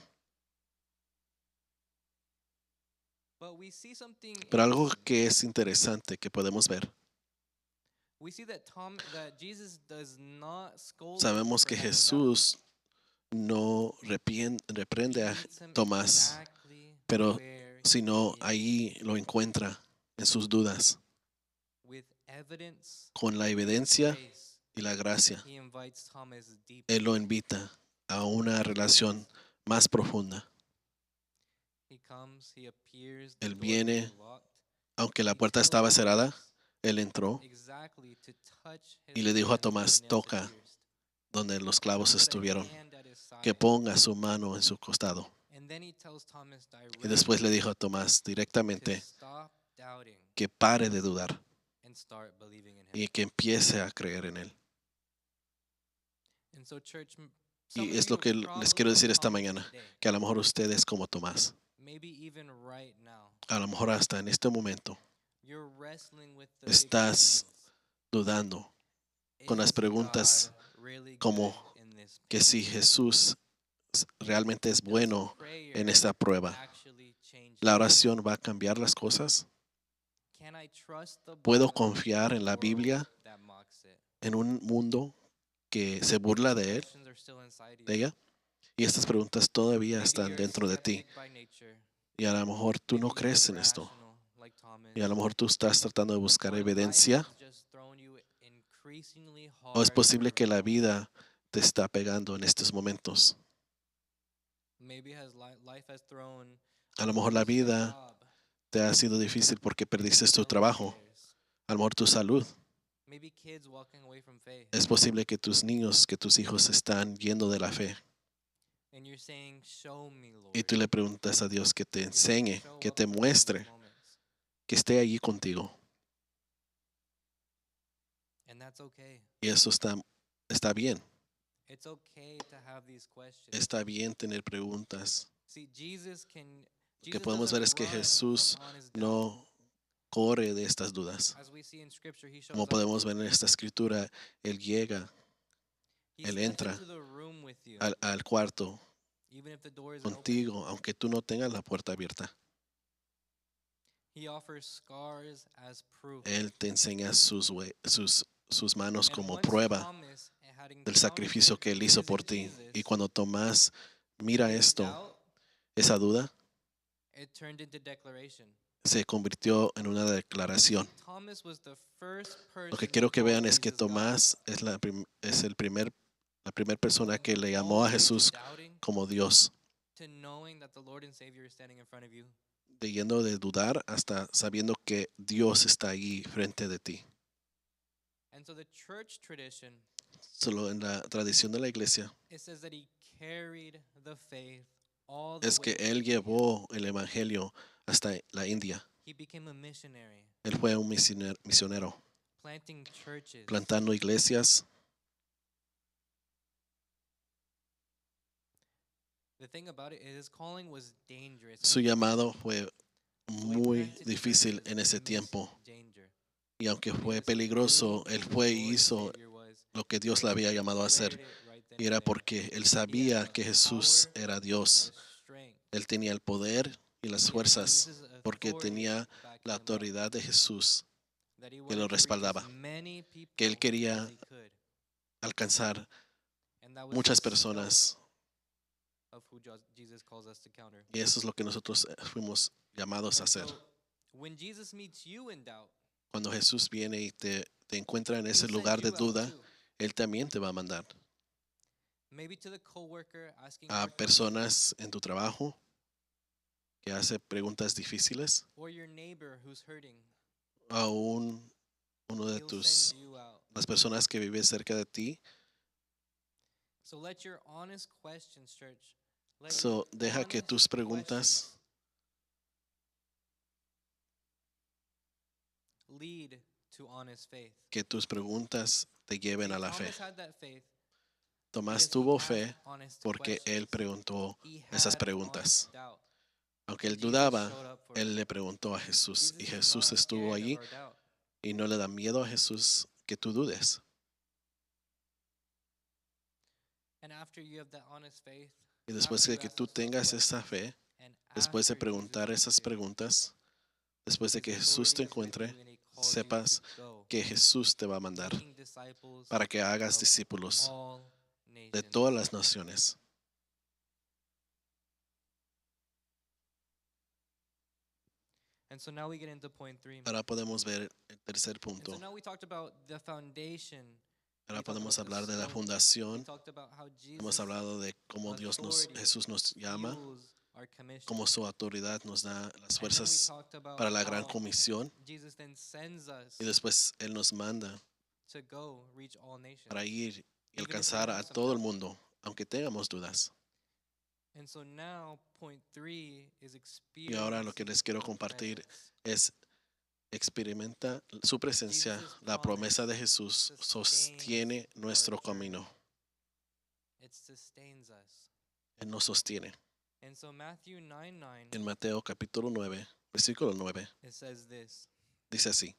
[SPEAKER 2] But we see something
[SPEAKER 1] Pero algo
[SPEAKER 2] interesting.
[SPEAKER 1] que es interesante que podemos ver,
[SPEAKER 2] We see that Jesus does not scold him
[SPEAKER 1] sabemos
[SPEAKER 2] for
[SPEAKER 1] que
[SPEAKER 2] having doubt.
[SPEAKER 1] Jesús no reprende
[SPEAKER 2] He
[SPEAKER 1] a
[SPEAKER 2] meets him
[SPEAKER 1] Tomás,
[SPEAKER 2] exactly
[SPEAKER 1] pero
[SPEAKER 2] where
[SPEAKER 1] sino
[SPEAKER 2] he is,
[SPEAKER 1] ahí lo encuentra en sus dudas,
[SPEAKER 2] with evidence
[SPEAKER 1] con la
[SPEAKER 2] and
[SPEAKER 1] evidencia
[SPEAKER 2] grace.
[SPEAKER 1] y la gracia.
[SPEAKER 2] He invites Thomas deeper.
[SPEAKER 1] Él lo invita a una relación más profunda.
[SPEAKER 2] He comes, he appears, the
[SPEAKER 1] Él
[SPEAKER 2] door may be
[SPEAKER 1] viene,
[SPEAKER 2] locked.
[SPEAKER 1] aunque la
[SPEAKER 2] He
[SPEAKER 1] puerta
[SPEAKER 2] tells
[SPEAKER 1] estaba
[SPEAKER 2] Thomas
[SPEAKER 1] cerrada, él entró
[SPEAKER 2] exactly to touch his
[SPEAKER 1] y le dijo a
[SPEAKER 2] hands where the
[SPEAKER 1] Tomás,
[SPEAKER 2] nails had
[SPEAKER 1] toca
[SPEAKER 2] pierced.
[SPEAKER 1] donde los
[SPEAKER 2] To
[SPEAKER 1] clavos
[SPEAKER 2] put a
[SPEAKER 1] estuvieron,
[SPEAKER 2] hand at his
[SPEAKER 1] que
[SPEAKER 2] side.
[SPEAKER 1] ponga su mano en su costado.
[SPEAKER 2] And then he tells Thomas
[SPEAKER 1] Y después le
[SPEAKER 2] directly
[SPEAKER 1] dijo a Tomás
[SPEAKER 2] to
[SPEAKER 1] directamente
[SPEAKER 2] stop doubting
[SPEAKER 1] que pare de dudar
[SPEAKER 2] and start believing in him.
[SPEAKER 1] y que empiece a creer en él.
[SPEAKER 2] And so, church, some
[SPEAKER 1] Y
[SPEAKER 2] of
[SPEAKER 1] es
[SPEAKER 2] you
[SPEAKER 1] lo
[SPEAKER 2] are
[SPEAKER 1] que les
[SPEAKER 2] probably
[SPEAKER 1] quiero
[SPEAKER 2] like
[SPEAKER 1] decir esta
[SPEAKER 2] Thomas
[SPEAKER 1] mañana,
[SPEAKER 2] today.
[SPEAKER 1] que a lo mejor ustedes como Tomás,
[SPEAKER 2] Maybe even right now,
[SPEAKER 1] a lo mejor hasta en este momento,
[SPEAKER 2] you're wrestling with the big
[SPEAKER 1] estás
[SPEAKER 2] questions.
[SPEAKER 1] dudando con las
[SPEAKER 2] Is
[SPEAKER 1] preguntas
[SPEAKER 2] God really
[SPEAKER 1] como
[SPEAKER 2] good in this
[SPEAKER 1] que
[SPEAKER 2] pain?
[SPEAKER 1] si Jesús realmente es
[SPEAKER 2] Does
[SPEAKER 1] bueno
[SPEAKER 2] prayer
[SPEAKER 1] en esta prueba,
[SPEAKER 2] actually change
[SPEAKER 1] ¿la
[SPEAKER 2] things?
[SPEAKER 1] oración va a cambiar las cosas?
[SPEAKER 2] Can I trust the
[SPEAKER 1] ¿Puedo
[SPEAKER 2] Bible
[SPEAKER 1] confiar
[SPEAKER 2] in
[SPEAKER 1] en
[SPEAKER 2] a
[SPEAKER 1] la
[SPEAKER 2] world
[SPEAKER 1] Biblia
[SPEAKER 2] that mocks it?
[SPEAKER 1] en un mundo que se burla
[SPEAKER 2] These
[SPEAKER 1] de
[SPEAKER 2] questions are still inside
[SPEAKER 1] de
[SPEAKER 2] you.
[SPEAKER 1] ella? Y estas preguntas todavía
[SPEAKER 2] Maybe
[SPEAKER 1] están
[SPEAKER 2] you're
[SPEAKER 1] dentro de ti.
[SPEAKER 2] skeptic by nature.
[SPEAKER 1] Y a lo mejor tú
[SPEAKER 2] Maybe
[SPEAKER 1] no
[SPEAKER 2] you're
[SPEAKER 1] crees en esto.
[SPEAKER 2] irrational like Thomas.
[SPEAKER 1] Y a lo mejor tú estás tratando de buscar
[SPEAKER 2] Or life
[SPEAKER 1] evidencia.
[SPEAKER 2] has just thrown you increasingly
[SPEAKER 1] O es
[SPEAKER 2] hard
[SPEAKER 1] posible que la
[SPEAKER 2] curveballs.
[SPEAKER 1] vida te está pegando en estos momentos.
[SPEAKER 2] Maybe life has thrown
[SPEAKER 1] A lo mejor la
[SPEAKER 2] losing a
[SPEAKER 1] vida
[SPEAKER 2] job,
[SPEAKER 1] te ha sido difícil porque perdiste tu
[SPEAKER 2] health
[SPEAKER 1] trabajo.
[SPEAKER 2] scares,
[SPEAKER 1] A lo mejor tu salud.
[SPEAKER 2] maybe kids walking away from faith.
[SPEAKER 1] Es posible que tus niños, que tus hijos están yendo de la fe.
[SPEAKER 2] And you're saying, "Show me, Lord."
[SPEAKER 1] Y tú le preguntas a Dios que te
[SPEAKER 2] You don't
[SPEAKER 1] enseñe,
[SPEAKER 2] show
[SPEAKER 1] que
[SPEAKER 2] up
[SPEAKER 1] te
[SPEAKER 2] for these
[SPEAKER 1] muestre,
[SPEAKER 2] moments.
[SPEAKER 1] que esté allí contigo.
[SPEAKER 2] And that's okay.
[SPEAKER 1] Y eso está bien.
[SPEAKER 2] It's okay to have these questions.
[SPEAKER 1] Está bien tener preguntas.
[SPEAKER 2] See, Jesus
[SPEAKER 1] Lo que podemos ver es que
[SPEAKER 2] doesn't run
[SPEAKER 1] Jesús
[SPEAKER 2] from honest doubt.
[SPEAKER 1] no corre de estas dudas.
[SPEAKER 2] As we see in scripture, he shows
[SPEAKER 1] Como
[SPEAKER 2] up.
[SPEAKER 1] podemos ver en esta escritura, Él llega
[SPEAKER 2] He
[SPEAKER 1] Él
[SPEAKER 2] steps
[SPEAKER 1] entra
[SPEAKER 2] into the room with you,
[SPEAKER 1] al cuarto
[SPEAKER 2] even if the door isn't open.
[SPEAKER 1] contigo, aunque tú no tengas la puerta abierta.
[SPEAKER 2] He offers scars as proof.
[SPEAKER 1] Él te enseña sus manos
[SPEAKER 2] And
[SPEAKER 1] como
[SPEAKER 2] once
[SPEAKER 1] prueba
[SPEAKER 2] Thomas had
[SPEAKER 1] del
[SPEAKER 2] encountered
[SPEAKER 1] sacrificio que Él hizo
[SPEAKER 2] risen
[SPEAKER 1] por ti.
[SPEAKER 2] Jesus,
[SPEAKER 1] Y cuando Tomás mira
[SPEAKER 2] his
[SPEAKER 1] esto,
[SPEAKER 2] doubt,
[SPEAKER 1] esa duda
[SPEAKER 2] it turned into declaration.
[SPEAKER 1] se convirtió en una declaración.
[SPEAKER 2] Thomas was the first
[SPEAKER 1] Lo que
[SPEAKER 2] person
[SPEAKER 1] quiero
[SPEAKER 2] to
[SPEAKER 1] que
[SPEAKER 2] call
[SPEAKER 1] vean es que
[SPEAKER 2] Jesus God.
[SPEAKER 1] Tomás es la primera persona que le
[SPEAKER 2] All
[SPEAKER 1] llamó
[SPEAKER 2] the
[SPEAKER 1] a
[SPEAKER 2] way to
[SPEAKER 1] Jesús
[SPEAKER 2] doubting,
[SPEAKER 1] como Dios,
[SPEAKER 2] to knowing that the Lord and Savior is standing in front of you.
[SPEAKER 1] de yendo de dudar hasta sabiendo que Dios está allí frente de ti.
[SPEAKER 2] And so the church tradition,
[SPEAKER 1] Solo en la tradición de la iglesia
[SPEAKER 2] it says that he carried the faith all the
[SPEAKER 1] es
[SPEAKER 2] way
[SPEAKER 1] que
[SPEAKER 2] to
[SPEAKER 1] Él
[SPEAKER 2] India.
[SPEAKER 1] llevó el evangelio hasta la India.
[SPEAKER 2] He became a missionary,
[SPEAKER 1] Él fue un misionero,
[SPEAKER 2] planting churches.
[SPEAKER 1] plantando iglesias.
[SPEAKER 2] The thing about it is his calling was dangerous.
[SPEAKER 1] Su llamado fue
[SPEAKER 2] So he
[SPEAKER 1] muy
[SPEAKER 2] planted
[SPEAKER 1] difícil
[SPEAKER 2] churches
[SPEAKER 1] en ese
[SPEAKER 2] amidst
[SPEAKER 1] tiempo.
[SPEAKER 2] danger.
[SPEAKER 1] Y aunque fue
[SPEAKER 2] Because he
[SPEAKER 1] peligroso,
[SPEAKER 2] knew
[SPEAKER 1] Él
[SPEAKER 2] who
[SPEAKER 1] fue
[SPEAKER 2] the
[SPEAKER 1] y
[SPEAKER 2] Lord and
[SPEAKER 1] hizo
[SPEAKER 2] Savior was,
[SPEAKER 1] lo que Dios le había llamado a hacer.
[SPEAKER 2] declared it right then
[SPEAKER 1] Y
[SPEAKER 2] and
[SPEAKER 1] era
[SPEAKER 2] there.
[SPEAKER 1] porque Él
[SPEAKER 2] He had
[SPEAKER 1] sabía
[SPEAKER 2] the
[SPEAKER 1] que Jesús
[SPEAKER 2] power
[SPEAKER 1] era
[SPEAKER 2] and
[SPEAKER 1] Dios.
[SPEAKER 2] the strength.
[SPEAKER 1] Él tenía el poder y las
[SPEAKER 2] He had
[SPEAKER 1] fuerzas
[SPEAKER 2] Jesus'
[SPEAKER 1] porque
[SPEAKER 2] authority
[SPEAKER 1] tenía
[SPEAKER 2] backing
[SPEAKER 1] la
[SPEAKER 2] him up.
[SPEAKER 1] autoridad de Jesús
[SPEAKER 2] That he
[SPEAKER 1] que lo
[SPEAKER 2] wanted to reach
[SPEAKER 1] respaldaba,
[SPEAKER 2] as many people
[SPEAKER 1] que Él quería
[SPEAKER 2] as he could.
[SPEAKER 1] alcanzar
[SPEAKER 2] And that was
[SPEAKER 1] muchas
[SPEAKER 2] the scope
[SPEAKER 1] personas.
[SPEAKER 2] of who Jesus calls us to counter.
[SPEAKER 1] Y eso es lo que nosotros fuimos llamados a
[SPEAKER 2] And
[SPEAKER 1] hacer.
[SPEAKER 2] so, when Jesus meets you in doubt,
[SPEAKER 1] Cuando Jesús viene y te encuentra en
[SPEAKER 2] he'll
[SPEAKER 1] ese
[SPEAKER 2] send
[SPEAKER 1] lugar de
[SPEAKER 2] you out
[SPEAKER 1] duda,
[SPEAKER 2] too.
[SPEAKER 1] Él también te va a mandar
[SPEAKER 2] Maybe to the coworker asking
[SPEAKER 1] a
[SPEAKER 2] hard questions,
[SPEAKER 1] personas en tu trabajo que hace preguntas difíciles,
[SPEAKER 2] or your neighbor who's hurting.
[SPEAKER 1] a uno de
[SPEAKER 2] He'll send you out.
[SPEAKER 1] las personas que viven cerca de ti.
[SPEAKER 2] So let your honest questions, church. Let
[SPEAKER 1] So,
[SPEAKER 2] your
[SPEAKER 1] deja que
[SPEAKER 2] honest
[SPEAKER 1] tus preguntas
[SPEAKER 2] questions lead to honest faith.
[SPEAKER 1] te lleven
[SPEAKER 2] See,
[SPEAKER 1] a la fe.
[SPEAKER 2] Thomas had that faith
[SPEAKER 1] Tomás
[SPEAKER 2] because he
[SPEAKER 1] tuvo
[SPEAKER 2] asked
[SPEAKER 1] fe
[SPEAKER 2] honest
[SPEAKER 1] porque él
[SPEAKER 2] questions.
[SPEAKER 1] preguntó
[SPEAKER 2] He
[SPEAKER 1] esas
[SPEAKER 2] had
[SPEAKER 1] preguntas.
[SPEAKER 2] honest doubt.
[SPEAKER 1] Aunque él
[SPEAKER 2] Jesus
[SPEAKER 1] dudaba,
[SPEAKER 2] showed up for
[SPEAKER 1] él
[SPEAKER 2] him.
[SPEAKER 1] le preguntó a Jesús
[SPEAKER 2] Jesus
[SPEAKER 1] y
[SPEAKER 2] is
[SPEAKER 1] Jesús
[SPEAKER 2] not
[SPEAKER 1] estuvo
[SPEAKER 2] scared of
[SPEAKER 1] allí
[SPEAKER 2] our doubt.
[SPEAKER 1] y no le da miedo a Jesús que tú dudes.
[SPEAKER 2] And after you have that honest faith,
[SPEAKER 1] Y después
[SPEAKER 2] after
[SPEAKER 1] de
[SPEAKER 2] you
[SPEAKER 1] que
[SPEAKER 2] ask
[SPEAKER 1] tú
[SPEAKER 2] those tough
[SPEAKER 1] tengas esa
[SPEAKER 2] questions,
[SPEAKER 1] fe Después de preguntar esas preguntas, después de que Jesús te encuentre, sepas que Jesús te va a mandar para que hagas discípulos de todas las naciones.
[SPEAKER 2] And so now we get into point 3.
[SPEAKER 1] Ahora podemos ver el tercer
[SPEAKER 2] And
[SPEAKER 1] punto.
[SPEAKER 2] so now we talked about the foundation.
[SPEAKER 1] Ahora
[SPEAKER 2] We talked
[SPEAKER 1] podemos
[SPEAKER 2] about the
[SPEAKER 1] hablar de la
[SPEAKER 2] stone. We
[SPEAKER 1] fundación.
[SPEAKER 2] talked about how
[SPEAKER 1] Hemos
[SPEAKER 2] Jesus'
[SPEAKER 1] hablado de cómo Jesús nos llama,
[SPEAKER 2] fuels our commission.
[SPEAKER 1] cómo su autoridad nos da las
[SPEAKER 2] And then we
[SPEAKER 1] fuerzas
[SPEAKER 2] talked about
[SPEAKER 1] para la gran
[SPEAKER 2] how
[SPEAKER 1] comisión.
[SPEAKER 2] Jesus then sends us
[SPEAKER 1] Y después Él nos manda
[SPEAKER 2] to go reach all nations.
[SPEAKER 1] para ir y
[SPEAKER 2] Even if we
[SPEAKER 1] alcanzar
[SPEAKER 2] have
[SPEAKER 1] a
[SPEAKER 2] some
[SPEAKER 1] todo el
[SPEAKER 2] doubt.
[SPEAKER 1] mundo, aunque tengamos dudas.
[SPEAKER 2] And so now point 3 is
[SPEAKER 1] Y ahora lo que les quiero compartir es experimenta su presencia. La promesa de Jesús sostiene nuestro camino.
[SPEAKER 2] It sustains us.
[SPEAKER 1] Él nos sostiene.
[SPEAKER 2] And so Matthew 9:9
[SPEAKER 1] En Mateo capítulo 9, versículo 9,
[SPEAKER 2] it says this.
[SPEAKER 1] dice así.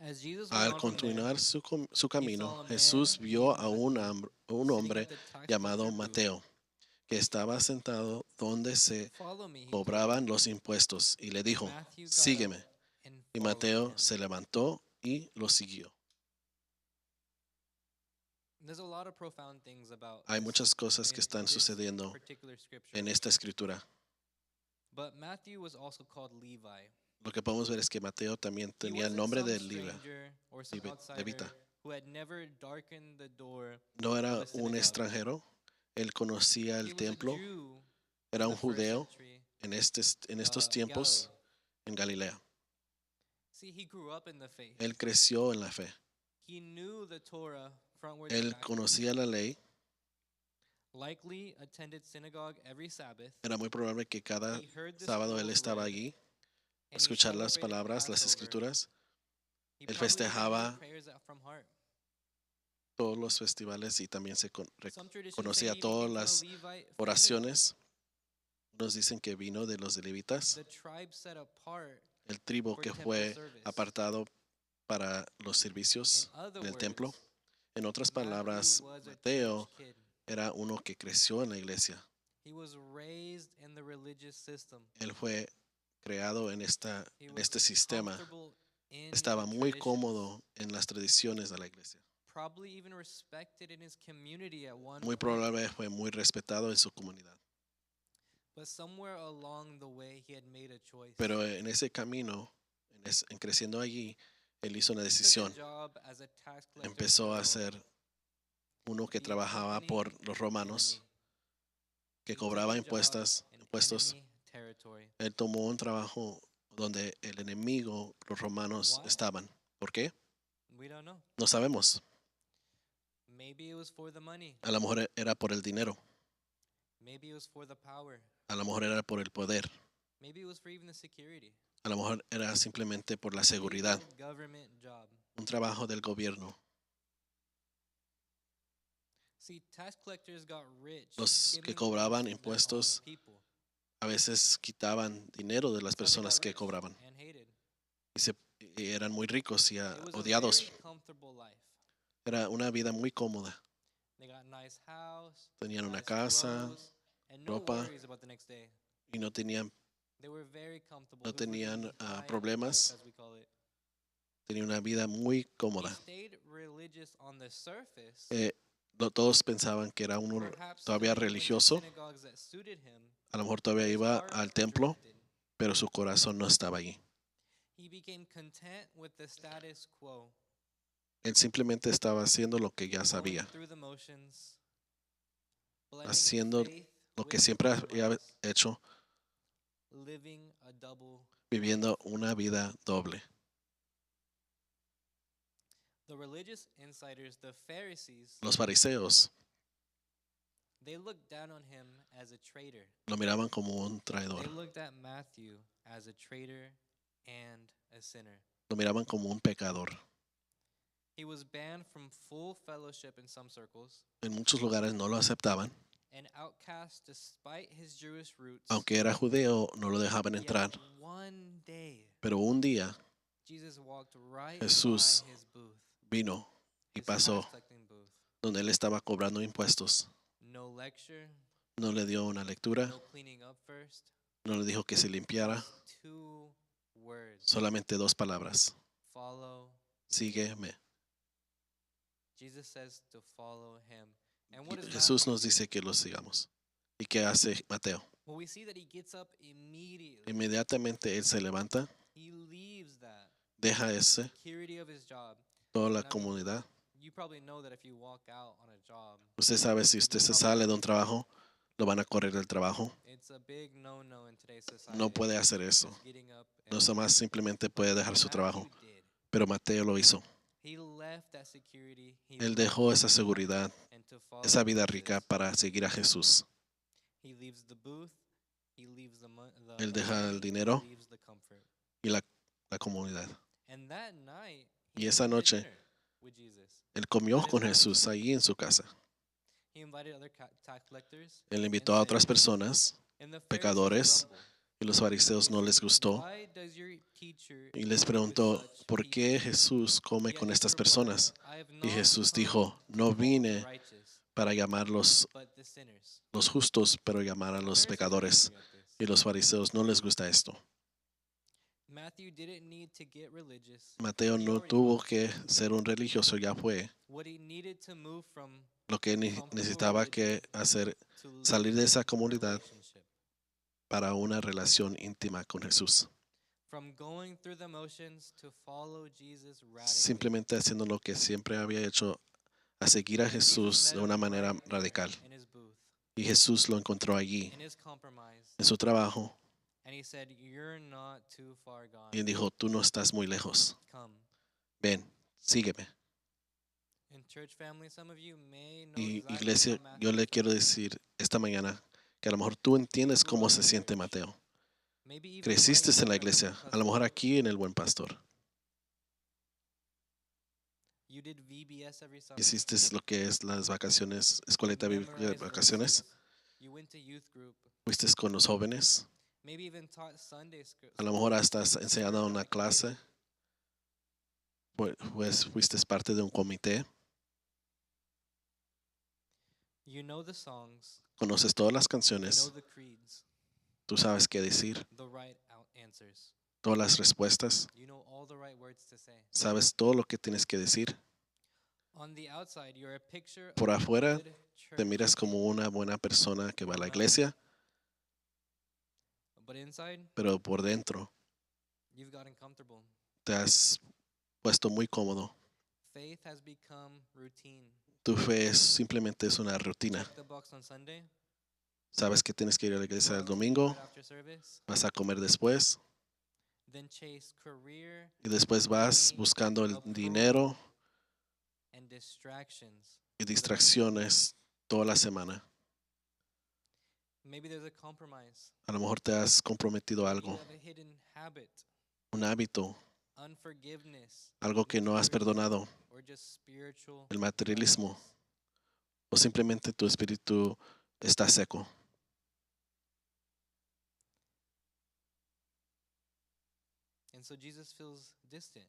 [SPEAKER 2] As Jesus went
[SPEAKER 1] Al
[SPEAKER 2] on from there,
[SPEAKER 1] continuar su camino, Jesús vio a un hombre
[SPEAKER 2] sitting at the tax
[SPEAKER 1] llamado
[SPEAKER 2] collector booth.
[SPEAKER 1] Mateo, que estaba sentado donde se
[SPEAKER 2] Follow me, he
[SPEAKER 1] cobraban los impuestos, y le dijo,
[SPEAKER 2] Matthew got
[SPEAKER 1] sígueme.
[SPEAKER 2] up and
[SPEAKER 1] Y
[SPEAKER 2] followed
[SPEAKER 1] Mateo
[SPEAKER 2] him.
[SPEAKER 1] se levantó y lo siguió.
[SPEAKER 2] There's a lot of profound things about
[SPEAKER 1] Hay
[SPEAKER 2] this
[SPEAKER 1] muchas cosas que
[SPEAKER 2] in
[SPEAKER 1] están
[SPEAKER 2] this
[SPEAKER 1] sucediendo
[SPEAKER 2] particular scripture.
[SPEAKER 1] en esta escritura.
[SPEAKER 2] But Matthew was also called Levi.
[SPEAKER 1] Lo que podemos ver es que Mateo también
[SPEAKER 2] He
[SPEAKER 1] tenía el
[SPEAKER 2] wasn't
[SPEAKER 1] nombre
[SPEAKER 2] some
[SPEAKER 1] de Levi.
[SPEAKER 2] stranger or some
[SPEAKER 1] Levita.
[SPEAKER 2] outsider who had never darkened the door.
[SPEAKER 1] No era
[SPEAKER 2] of a
[SPEAKER 1] un
[SPEAKER 2] synagogue.
[SPEAKER 1] extranjero, él conocía
[SPEAKER 2] He
[SPEAKER 1] el
[SPEAKER 2] was a
[SPEAKER 1] templo,
[SPEAKER 2] Jew
[SPEAKER 1] era
[SPEAKER 2] in
[SPEAKER 1] un
[SPEAKER 2] the first
[SPEAKER 1] judeo
[SPEAKER 2] century,
[SPEAKER 1] en estos tiempos
[SPEAKER 2] Galilee.
[SPEAKER 1] en Galilea.
[SPEAKER 2] See, he grew up in the faith.
[SPEAKER 1] Él creció en la fe.
[SPEAKER 2] He knew the Torah frontward and
[SPEAKER 1] Él
[SPEAKER 2] backward.
[SPEAKER 1] conocía la ley.
[SPEAKER 2] Likely attended synagogue every Sabbath.
[SPEAKER 1] Era muy probable que cada
[SPEAKER 2] He heard the
[SPEAKER 1] sábado él
[SPEAKER 2] scrolls
[SPEAKER 1] estaba
[SPEAKER 2] read,
[SPEAKER 1] allí a
[SPEAKER 2] and he
[SPEAKER 1] escuchar las
[SPEAKER 2] celebrated
[SPEAKER 1] palabras, las
[SPEAKER 2] Passover.
[SPEAKER 1] escrituras,
[SPEAKER 2] He
[SPEAKER 1] Él
[SPEAKER 2] probably even
[SPEAKER 1] festejaba
[SPEAKER 2] knew prayers from heart.
[SPEAKER 1] todos los festivales y también se
[SPEAKER 2] Some traditions
[SPEAKER 1] conocía
[SPEAKER 2] say he
[SPEAKER 1] todas
[SPEAKER 2] became from a
[SPEAKER 1] las
[SPEAKER 2] Levite family.
[SPEAKER 1] oraciones. Nos dicen que vino de los levitas,
[SPEAKER 2] The tribe set apart
[SPEAKER 1] el tribu
[SPEAKER 2] for
[SPEAKER 1] que
[SPEAKER 2] temple
[SPEAKER 1] fue
[SPEAKER 2] service.
[SPEAKER 1] apartado para los
[SPEAKER 2] In
[SPEAKER 1] servicios
[SPEAKER 2] other
[SPEAKER 1] del
[SPEAKER 2] words,
[SPEAKER 1] templo. En otras
[SPEAKER 2] Matthew
[SPEAKER 1] palabras,
[SPEAKER 2] was a
[SPEAKER 1] Mateo
[SPEAKER 2] church kid.
[SPEAKER 1] era uno que creció en la iglesia.
[SPEAKER 2] He was raised in the religious system.
[SPEAKER 1] Él fue creado en
[SPEAKER 2] He
[SPEAKER 1] este
[SPEAKER 2] was
[SPEAKER 1] sistema.
[SPEAKER 2] comfortable in
[SPEAKER 1] Estaba
[SPEAKER 2] the
[SPEAKER 1] muy
[SPEAKER 2] traditions.
[SPEAKER 1] cómodo en las tradiciones de la iglesia.
[SPEAKER 2] Probably even respected in his community at one
[SPEAKER 1] Muy
[SPEAKER 2] point.
[SPEAKER 1] probable fue muy respetado en su comunidad.
[SPEAKER 2] But somewhere along the way, he had made a choice.
[SPEAKER 1] Pero en ese camino, en creciendo allí, él hizo una
[SPEAKER 2] He took a
[SPEAKER 1] decisión.
[SPEAKER 2] job as a tax collector
[SPEAKER 1] Empezó
[SPEAKER 2] for
[SPEAKER 1] a
[SPEAKER 2] Rome.
[SPEAKER 1] ser uno que
[SPEAKER 2] The
[SPEAKER 1] trabajaba
[SPEAKER 2] company
[SPEAKER 1] por los romanos,
[SPEAKER 2] enemy.
[SPEAKER 1] que
[SPEAKER 2] He took
[SPEAKER 1] cobraba
[SPEAKER 2] a job
[SPEAKER 1] impuestos.
[SPEAKER 2] in
[SPEAKER 1] impuestos.
[SPEAKER 2] enemy territory.
[SPEAKER 1] Él tomó un trabajo donde el enemigo, los romanos,
[SPEAKER 2] Why?
[SPEAKER 1] estaban. ¿Por qué?
[SPEAKER 2] We don't know.
[SPEAKER 1] No sabemos.
[SPEAKER 2] Maybe it was for the money.
[SPEAKER 1] A lo mejor era por el dinero.
[SPEAKER 2] Maybe it was for the power.
[SPEAKER 1] A lo mejor era por el poder.
[SPEAKER 2] Maybe it was for even the security.
[SPEAKER 1] A lo mejor era simplemente por la
[SPEAKER 2] Maybe
[SPEAKER 1] seguridad.
[SPEAKER 2] a government job.
[SPEAKER 1] Un trabajo del gobierno.
[SPEAKER 2] See, tax collectors got rich.
[SPEAKER 1] Los que
[SPEAKER 2] skimming
[SPEAKER 1] cobraban
[SPEAKER 2] off their own
[SPEAKER 1] impuestos
[SPEAKER 2] people.
[SPEAKER 1] a veces quitaban dinero de las
[SPEAKER 2] So they
[SPEAKER 1] personas
[SPEAKER 2] got
[SPEAKER 1] que
[SPEAKER 2] rich
[SPEAKER 1] cobraban.
[SPEAKER 2] and hated.
[SPEAKER 1] Y eran muy ricos y
[SPEAKER 2] It was a
[SPEAKER 1] odiados.
[SPEAKER 2] very comfortable life.
[SPEAKER 1] Era una vida muy cómoda.
[SPEAKER 2] They got nice house,
[SPEAKER 1] Tenían una
[SPEAKER 2] nice
[SPEAKER 1] casa
[SPEAKER 2] clothes, and no
[SPEAKER 1] ropa.
[SPEAKER 2] worries about the next day.
[SPEAKER 1] y no tenían
[SPEAKER 2] They were very comfortable.
[SPEAKER 1] No
[SPEAKER 2] It was like
[SPEAKER 1] tenían,
[SPEAKER 2] the high
[SPEAKER 1] problemas.
[SPEAKER 2] life, as we call it.
[SPEAKER 1] tenían una vida muy
[SPEAKER 2] He
[SPEAKER 1] cómoda.
[SPEAKER 2] stayed religious on the surface.
[SPEAKER 1] Todos pensaban que era uno
[SPEAKER 2] Perhaps
[SPEAKER 1] todavía
[SPEAKER 2] still even went to
[SPEAKER 1] religioso.
[SPEAKER 2] synagogues that suited him,
[SPEAKER 1] A lo mejor
[SPEAKER 2] but
[SPEAKER 1] todavía
[SPEAKER 2] his
[SPEAKER 1] iba
[SPEAKER 2] heart
[SPEAKER 1] al templo,
[SPEAKER 2] drifted.
[SPEAKER 1] pero su corazón no estaba allí.
[SPEAKER 2] He became content with the status quo.
[SPEAKER 1] Él simplemente estaba haciendo lo que ya
[SPEAKER 2] going
[SPEAKER 1] sabía,
[SPEAKER 2] through the motions, blending
[SPEAKER 1] haciendo
[SPEAKER 2] faith
[SPEAKER 1] lo que
[SPEAKER 2] with
[SPEAKER 1] siempre había
[SPEAKER 2] works,
[SPEAKER 1] hecho,
[SPEAKER 2] living a double.
[SPEAKER 1] viviendo una vida doble.
[SPEAKER 2] The religious insiders, the Pharisees,
[SPEAKER 1] Los fariseos
[SPEAKER 2] they looked down on him as a traitor.
[SPEAKER 1] lo miraban como un traidor,
[SPEAKER 2] They looked at Matthew as a traitor and a sinner.
[SPEAKER 1] lo miraban como un pecador.
[SPEAKER 2] He was banned from full fellowship in some circles,
[SPEAKER 1] En muchos lugares no lo aceptaban,
[SPEAKER 2] an outcast despite his Jewish roots.
[SPEAKER 1] aunque era judeo, no lo dejaban
[SPEAKER 2] Yet
[SPEAKER 1] entrar.
[SPEAKER 2] one day,
[SPEAKER 1] Pero un día
[SPEAKER 2] Jesus walked right
[SPEAKER 1] Jesús
[SPEAKER 2] by his booth,
[SPEAKER 1] vino y
[SPEAKER 2] his
[SPEAKER 1] pasó
[SPEAKER 2] tax collecting booth.
[SPEAKER 1] donde él estaba cobrando impuestos.
[SPEAKER 2] No lecture,
[SPEAKER 1] No le dio una lectura,
[SPEAKER 2] no cleaning up first.
[SPEAKER 1] no le dijo que se limpiara,
[SPEAKER 2] Just 2 words.
[SPEAKER 1] solamente 2 palabras.
[SPEAKER 2] Follow.
[SPEAKER 1] Sígueme.
[SPEAKER 2] Jesus says to follow him. And what does
[SPEAKER 1] Jesús
[SPEAKER 2] Matthew
[SPEAKER 1] nos
[SPEAKER 2] do?
[SPEAKER 1] dice que lo sigamos. ¿Y qué hace Mateo?
[SPEAKER 2] Well, we see that he gets up immediately.
[SPEAKER 1] Inmediatamente él se levanta,
[SPEAKER 2] He leaves that
[SPEAKER 1] deja
[SPEAKER 2] security of his job.
[SPEAKER 1] toda la
[SPEAKER 2] And I mean,
[SPEAKER 1] comunidad.
[SPEAKER 2] you probably know that if you walk out on a job,
[SPEAKER 1] Usted sabe, si usted se sale de un trabajo, lo van a correr del trabajo.
[SPEAKER 2] it's a big no-no in today's society.
[SPEAKER 1] No puede hacer eso.
[SPEAKER 2] Just getting up
[SPEAKER 1] No
[SPEAKER 2] and
[SPEAKER 1] más simplemente puede dejar su trabajo.
[SPEAKER 2] Matthew did.
[SPEAKER 1] Pero Mateo lo hizo.
[SPEAKER 2] He left that security. He
[SPEAKER 1] Él
[SPEAKER 2] left
[SPEAKER 1] dejó esa
[SPEAKER 2] his job
[SPEAKER 1] seguridad,
[SPEAKER 2] and to follow
[SPEAKER 1] esa vida
[SPEAKER 2] Jesus.
[SPEAKER 1] rica para seguir a Jesús.
[SPEAKER 2] He leaves the booth. He leaves the
[SPEAKER 1] Él deja
[SPEAKER 2] money,
[SPEAKER 1] el dinero
[SPEAKER 2] he leaves the comfort.
[SPEAKER 1] y la comunidad.
[SPEAKER 2] And that night,
[SPEAKER 1] Y
[SPEAKER 2] he
[SPEAKER 1] esa
[SPEAKER 2] had
[SPEAKER 1] noche,
[SPEAKER 2] dinner with Jesus.
[SPEAKER 1] Él comió con Jesús allí en su casa.
[SPEAKER 2] He invited other tax collectors.
[SPEAKER 1] Él invitó a otras personas
[SPEAKER 2] And the Pharisees
[SPEAKER 1] pecadores,
[SPEAKER 2] grumbled.
[SPEAKER 1] y los fariseos no les gustó
[SPEAKER 2] Why does your teacher
[SPEAKER 1] y les
[SPEAKER 2] eat with
[SPEAKER 1] preguntó,
[SPEAKER 2] such
[SPEAKER 1] ¿por
[SPEAKER 2] people?"
[SPEAKER 1] qué Jesús come
[SPEAKER 2] Yet
[SPEAKER 1] con
[SPEAKER 2] he
[SPEAKER 1] estas
[SPEAKER 2] replied,
[SPEAKER 1] personas?
[SPEAKER 2] "I have
[SPEAKER 1] Y
[SPEAKER 2] not
[SPEAKER 1] Jesús
[SPEAKER 2] come
[SPEAKER 1] dijo,
[SPEAKER 2] to
[SPEAKER 1] no
[SPEAKER 2] call the
[SPEAKER 1] vine
[SPEAKER 2] righteous,
[SPEAKER 1] para llamarlos
[SPEAKER 2] but the sinners."
[SPEAKER 1] los justos, pero llamar a
[SPEAKER 2] The
[SPEAKER 1] los
[SPEAKER 2] Pharisees are
[SPEAKER 1] pecadores.
[SPEAKER 2] angry at this.
[SPEAKER 1] Y los fariseos no les gusta esto.
[SPEAKER 2] Matthew didn't need to get religious.
[SPEAKER 1] Mateo
[SPEAKER 2] He
[SPEAKER 1] no
[SPEAKER 2] already
[SPEAKER 1] tuvo
[SPEAKER 2] was.
[SPEAKER 1] que ser un religioso, ya fue.
[SPEAKER 2] What he needed to move from
[SPEAKER 1] Lo que necesitaba que hacer,
[SPEAKER 2] to
[SPEAKER 1] salir de esa comunidad
[SPEAKER 2] relationship.
[SPEAKER 1] para una relación íntima con Jesús.
[SPEAKER 2] From going through the motions to follow Jesus radically.
[SPEAKER 1] Simplemente haciendo lo que siempre había hecho, a seguir a Jesús de una manera radical.
[SPEAKER 2] In his booth,
[SPEAKER 1] Y Jesús lo encontró allí,
[SPEAKER 2] in his compromise,
[SPEAKER 1] en su trabajo,
[SPEAKER 2] and he said, "You're not too far gone.
[SPEAKER 1] y dijo, tú no estás muy lejos.
[SPEAKER 2] Come."
[SPEAKER 1] Ven, sígueme.
[SPEAKER 2] In church family, some of you may know
[SPEAKER 1] Y
[SPEAKER 2] exactly
[SPEAKER 1] iglesia,
[SPEAKER 2] how Matthew
[SPEAKER 1] yo le
[SPEAKER 2] felt.
[SPEAKER 1] quiero decir esta mañana que a lo mejor tú entiendes cómo se siente Mateo.
[SPEAKER 2] Maybe even
[SPEAKER 1] Creciste
[SPEAKER 2] right
[SPEAKER 1] en la
[SPEAKER 2] here,
[SPEAKER 1] iglesia, a lo mejor aquí en el Buen Pastor.
[SPEAKER 2] you did VBS every summer.
[SPEAKER 1] Hiciste lo que es las vacaciones, escuelita
[SPEAKER 2] You
[SPEAKER 1] bíblica de
[SPEAKER 2] memorized
[SPEAKER 1] vacaciones.
[SPEAKER 2] verses. You went to youth group.
[SPEAKER 1] Fuiste con los jóvenes.
[SPEAKER 2] Maybe even taught Sunday school.
[SPEAKER 1] A lo mejor hasta enseñando una clase. Pues fuiste parte de un comité.
[SPEAKER 2] You know the songs.
[SPEAKER 1] Conoces todas las
[SPEAKER 2] You know
[SPEAKER 1] canciones.
[SPEAKER 2] the creeds.
[SPEAKER 1] Tú sabes qué decir.
[SPEAKER 2] The right answers.
[SPEAKER 1] Todas las respuestas.
[SPEAKER 2] You know all the right words to say.
[SPEAKER 1] Sabes todo lo que tienes que decir.
[SPEAKER 2] On the outside, you're a picture
[SPEAKER 1] Por
[SPEAKER 2] of a
[SPEAKER 1] afuera,
[SPEAKER 2] good
[SPEAKER 1] Te
[SPEAKER 2] church.
[SPEAKER 1] miras como una buena persona que va a la iglesia,
[SPEAKER 2] But inside,
[SPEAKER 1] pero por dentro
[SPEAKER 2] you've gotten comfortable.
[SPEAKER 1] te has puesto muy cómodo.
[SPEAKER 2] Faith has become routine.
[SPEAKER 1] Tu fe simplemente es una rutina.
[SPEAKER 2] Check the box on Sunday.
[SPEAKER 1] Sabes que tienes que ir a la iglesia el
[SPEAKER 2] go out to eat
[SPEAKER 1] domingo,
[SPEAKER 2] right after service,
[SPEAKER 1] vas a comer después
[SPEAKER 2] then chase career
[SPEAKER 1] y después vas buscando el dinero
[SPEAKER 2] and distractions.
[SPEAKER 1] y distracciones toda la semana.
[SPEAKER 2] Maybe there's a compromise.
[SPEAKER 1] A lo mejor te has comprometido a
[SPEAKER 2] You
[SPEAKER 1] algo,
[SPEAKER 2] have a hidden habit,
[SPEAKER 1] un hábito,
[SPEAKER 2] unforgiveness,
[SPEAKER 1] algo que no has perdonado,
[SPEAKER 2] or just spiritual
[SPEAKER 1] el materialismo,
[SPEAKER 2] dullness.
[SPEAKER 1] o simplemente tu espíritu está seco.
[SPEAKER 2] And so Jesus feels distant.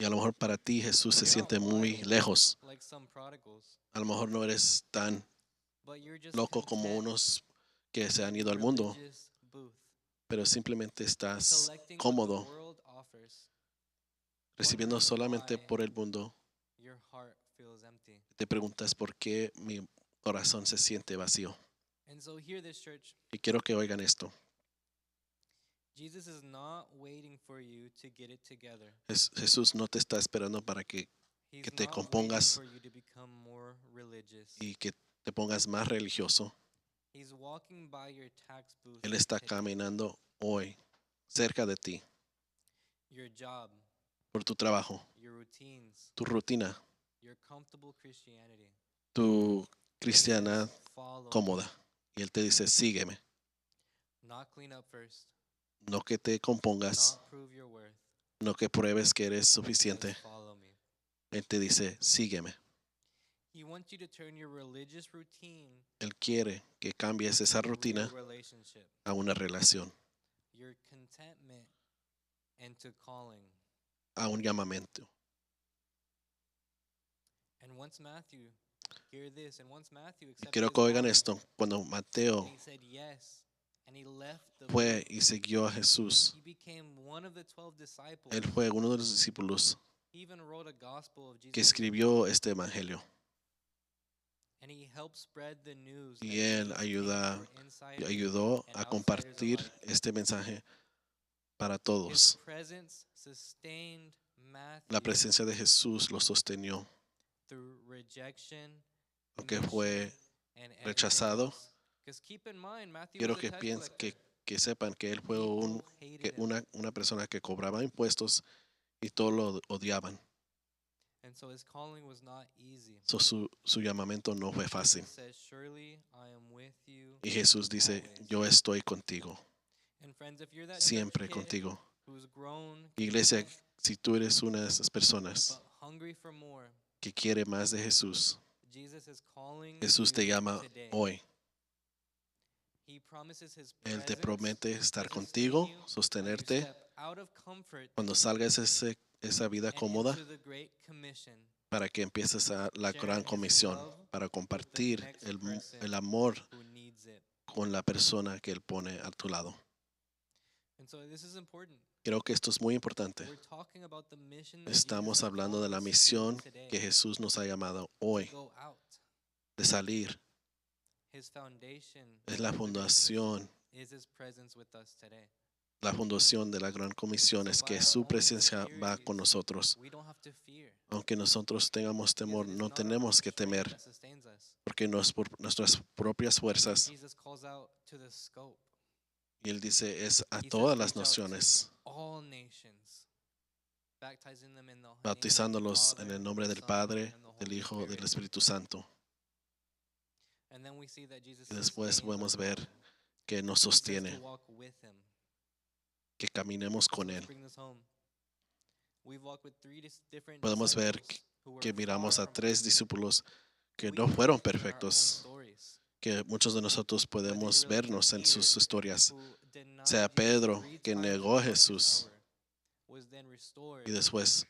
[SPEAKER 1] Y a lo mejor para ti Jesús se
[SPEAKER 2] You're not
[SPEAKER 1] siente muy
[SPEAKER 2] wild
[SPEAKER 1] lejos.
[SPEAKER 2] like some prodigals,
[SPEAKER 1] A lo mejor no eres tan
[SPEAKER 2] but you're just
[SPEAKER 1] loco como
[SPEAKER 2] content
[SPEAKER 1] unos que se han
[SPEAKER 2] in
[SPEAKER 1] ido al
[SPEAKER 2] the
[SPEAKER 1] mundo,
[SPEAKER 2] religious booth,
[SPEAKER 1] pero simplemente estás
[SPEAKER 2] selecting what the
[SPEAKER 1] cómodo,
[SPEAKER 2] world offers.
[SPEAKER 1] recibiendo
[SPEAKER 2] wondering
[SPEAKER 1] solamente
[SPEAKER 2] why
[SPEAKER 1] por el mundo.
[SPEAKER 2] Your heart feels empty.
[SPEAKER 1] Te preguntas por qué mi corazón se siente vacío.
[SPEAKER 2] And so hear this, church.
[SPEAKER 1] Y quiero que oigan esto.
[SPEAKER 2] Jesus is not waiting for you to get it together.
[SPEAKER 1] Jesús no te está esperando para que
[SPEAKER 2] He's
[SPEAKER 1] te
[SPEAKER 2] not
[SPEAKER 1] compongas
[SPEAKER 2] waiting for you to become more religious.
[SPEAKER 1] y que te pongas más religioso.
[SPEAKER 2] He's walking by your tax booth.
[SPEAKER 1] Él está
[SPEAKER 2] today.
[SPEAKER 1] caminando hoy cerca de ti,
[SPEAKER 2] Your job,
[SPEAKER 1] por tu trabajo,
[SPEAKER 2] your routines,
[SPEAKER 1] tu rutina,
[SPEAKER 2] your comfortable Christianity.
[SPEAKER 1] tu cristiana
[SPEAKER 2] Follow me.
[SPEAKER 1] cómoda. Y Él te dice, sígueme.
[SPEAKER 2] Not clean up first.
[SPEAKER 1] No que te compongas,
[SPEAKER 2] Not prove your worth.
[SPEAKER 1] no que pruebes que eres
[SPEAKER 2] Just
[SPEAKER 1] suficiente.
[SPEAKER 2] follow me.
[SPEAKER 1] Él te dice, sígueme.
[SPEAKER 2] He wants you to turn your religious routine
[SPEAKER 1] Él quiere que cambies esa
[SPEAKER 2] into a
[SPEAKER 1] rutina
[SPEAKER 2] real relationship.
[SPEAKER 1] a una relación,
[SPEAKER 2] Your contentment into calling.
[SPEAKER 1] a un llamamiento.
[SPEAKER 2] And once Matthew Hear this. And once Matthew
[SPEAKER 1] Y
[SPEAKER 2] accepted
[SPEAKER 1] quiero
[SPEAKER 2] his
[SPEAKER 1] que oigan
[SPEAKER 2] calling,
[SPEAKER 1] esto. Cuando Mateo
[SPEAKER 2] and he said yes, and he left the
[SPEAKER 1] fue
[SPEAKER 2] boat,
[SPEAKER 1] y siguió a Jesús,
[SPEAKER 2] he became one of the 12 disciples.
[SPEAKER 1] él fue uno de los discípulos
[SPEAKER 2] He even wrote a gospel of
[SPEAKER 1] que
[SPEAKER 2] Jesus'
[SPEAKER 1] escribió este evangelio.
[SPEAKER 2] and he helped spread the news that
[SPEAKER 1] Y él
[SPEAKER 2] Jesus came for insiders
[SPEAKER 1] ayudó
[SPEAKER 2] and
[SPEAKER 1] a
[SPEAKER 2] outsiders
[SPEAKER 1] compartir
[SPEAKER 2] alike.
[SPEAKER 1] este mensaje para
[SPEAKER 2] His
[SPEAKER 1] todos.
[SPEAKER 2] presence sustained
[SPEAKER 1] La
[SPEAKER 2] Matthew
[SPEAKER 1] presencia de Jesús lo sostenió,
[SPEAKER 2] through rejection,
[SPEAKER 1] aunque
[SPEAKER 2] mission,
[SPEAKER 1] fue
[SPEAKER 2] and everything
[SPEAKER 1] rechazado.
[SPEAKER 2] else. Because keep in mind, Matthew
[SPEAKER 1] Quiero
[SPEAKER 2] was a
[SPEAKER 1] que,
[SPEAKER 2] tax
[SPEAKER 1] piensen,
[SPEAKER 2] collector.
[SPEAKER 1] que sepan que él fue
[SPEAKER 2] People hated him.
[SPEAKER 1] una persona que cobraba impuestos y todos lo odiaban.
[SPEAKER 2] And so his calling was not easy.
[SPEAKER 1] So, su llamamiento no fue fácil.
[SPEAKER 2] Jesus says, "Surely I am with you
[SPEAKER 1] Y Jesús dice,
[SPEAKER 2] always."
[SPEAKER 1] yo estoy contigo,
[SPEAKER 2] And friends, if you're that church
[SPEAKER 1] siempre
[SPEAKER 2] kid
[SPEAKER 1] contigo.
[SPEAKER 2] who's grown,
[SPEAKER 1] Iglesia,
[SPEAKER 2] content,
[SPEAKER 1] si tú eres una de esas personas
[SPEAKER 2] but hungry for more,
[SPEAKER 1] que quiere más de Jesús,
[SPEAKER 2] Jesus is calling
[SPEAKER 1] Jesús te
[SPEAKER 2] you
[SPEAKER 1] llama
[SPEAKER 2] today.
[SPEAKER 1] hoy.
[SPEAKER 2] He promises his
[SPEAKER 1] Él te
[SPEAKER 2] presence
[SPEAKER 1] promete estar
[SPEAKER 2] to
[SPEAKER 1] contigo,
[SPEAKER 2] sustain you as you
[SPEAKER 1] sostenerte
[SPEAKER 2] step out of comfort
[SPEAKER 1] cuando salgas de esa vida
[SPEAKER 2] and
[SPEAKER 1] cómoda
[SPEAKER 2] into the great commission,
[SPEAKER 1] para que empieces a la
[SPEAKER 2] sharing
[SPEAKER 1] gran
[SPEAKER 2] his
[SPEAKER 1] comisión,
[SPEAKER 2] love
[SPEAKER 1] para
[SPEAKER 2] with the
[SPEAKER 1] compartir
[SPEAKER 2] next
[SPEAKER 1] el
[SPEAKER 2] person
[SPEAKER 1] amor
[SPEAKER 2] who needs it.
[SPEAKER 1] con la persona que Él pone a tu lado.
[SPEAKER 2] And so this is important.
[SPEAKER 1] Creo que esto es muy importante.
[SPEAKER 2] We're talking about the mission that
[SPEAKER 1] Estamos
[SPEAKER 2] Jesus has
[SPEAKER 1] hablando de
[SPEAKER 2] called
[SPEAKER 1] la
[SPEAKER 2] us to
[SPEAKER 1] misión
[SPEAKER 2] today,
[SPEAKER 1] que Jesús nos ha llamado hoy,
[SPEAKER 2] to go out.
[SPEAKER 1] de salir.
[SPEAKER 2] His foundation
[SPEAKER 1] Es la
[SPEAKER 2] of the Great
[SPEAKER 1] fundación,
[SPEAKER 2] Commission is his presence with us today.
[SPEAKER 1] la fundación de la gran comisión es que su presencia va con nosotros.
[SPEAKER 2] We don't have to fear.
[SPEAKER 1] Aunque nosotros tengamos temor,
[SPEAKER 2] Because it is
[SPEAKER 1] no
[SPEAKER 2] not our
[SPEAKER 1] tenemos
[SPEAKER 2] own
[SPEAKER 1] que
[SPEAKER 2] strength
[SPEAKER 1] temer,
[SPEAKER 2] that sustains us.
[SPEAKER 1] porque no es por nuestras propias fuerzas.
[SPEAKER 2] Jesus calls out to the scope.
[SPEAKER 1] Y Él dice, es a
[SPEAKER 2] He says,
[SPEAKER 1] todas las
[SPEAKER 2] "Reach out to
[SPEAKER 1] naciones,
[SPEAKER 2] all nations, baptizing them in the name of the
[SPEAKER 1] bautizándolos en
[SPEAKER 2] Father,
[SPEAKER 1] el nombre
[SPEAKER 2] the
[SPEAKER 1] del
[SPEAKER 2] Son,
[SPEAKER 1] Padre,
[SPEAKER 2] and the
[SPEAKER 1] del
[SPEAKER 2] Holy
[SPEAKER 1] Hijo, del
[SPEAKER 2] Spirit."
[SPEAKER 1] Espíritu Santo.
[SPEAKER 2] And then we see that Jesus
[SPEAKER 1] Y después
[SPEAKER 2] sustains
[SPEAKER 1] podemos
[SPEAKER 2] our
[SPEAKER 1] ver
[SPEAKER 2] calling.
[SPEAKER 1] que nos
[SPEAKER 2] He says to
[SPEAKER 1] sostiene,
[SPEAKER 2] walk with him.
[SPEAKER 1] que caminemos
[SPEAKER 2] So
[SPEAKER 1] con
[SPEAKER 2] let's
[SPEAKER 1] Él.
[SPEAKER 2] bring this home. We've walked with three different
[SPEAKER 1] Podemos ver
[SPEAKER 2] disciples who were
[SPEAKER 1] que miramos
[SPEAKER 2] far
[SPEAKER 1] a
[SPEAKER 2] from
[SPEAKER 1] 3
[SPEAKER 2] perfect.
[SPEAKER 1] discípulos que
[SPEAKER 2] We
[SPEAKER 1] no
[SPEAKER 2] can
[SPEAKER 1] fueron
[SPEAKER 2] look in our own
[SPEAKER 1] perfectos,
[SPEAKER 2] stories.
[SPEAKER 1] que muchos de nosotros podemos
[SPEAKER 2] Whether you
[SPEAKER 1] vernos
[SPEAKER 2] look
[SPEAKER 1] en
[SPEAKER 2] at
[SPEAKER 1] sus
[SPEAKER 2] Peter,
[SPEAKER 1] historias.
[SPEAKER 2] who denied
[SPEAKER 1] Sea
[SPEAKER 2] Jesus
[SPEAKER 1] Pedro,
[SPEAKER 2] 3
[SPEAKER 1] que
[SPEAKER 2] times
[SPEAKER 1] negó a
[SPEAKER 2] in the darkest
[SPEAKER 1] Jesús
[SPEAKER 2] hour, was then restored
[SPEAKER 1] y después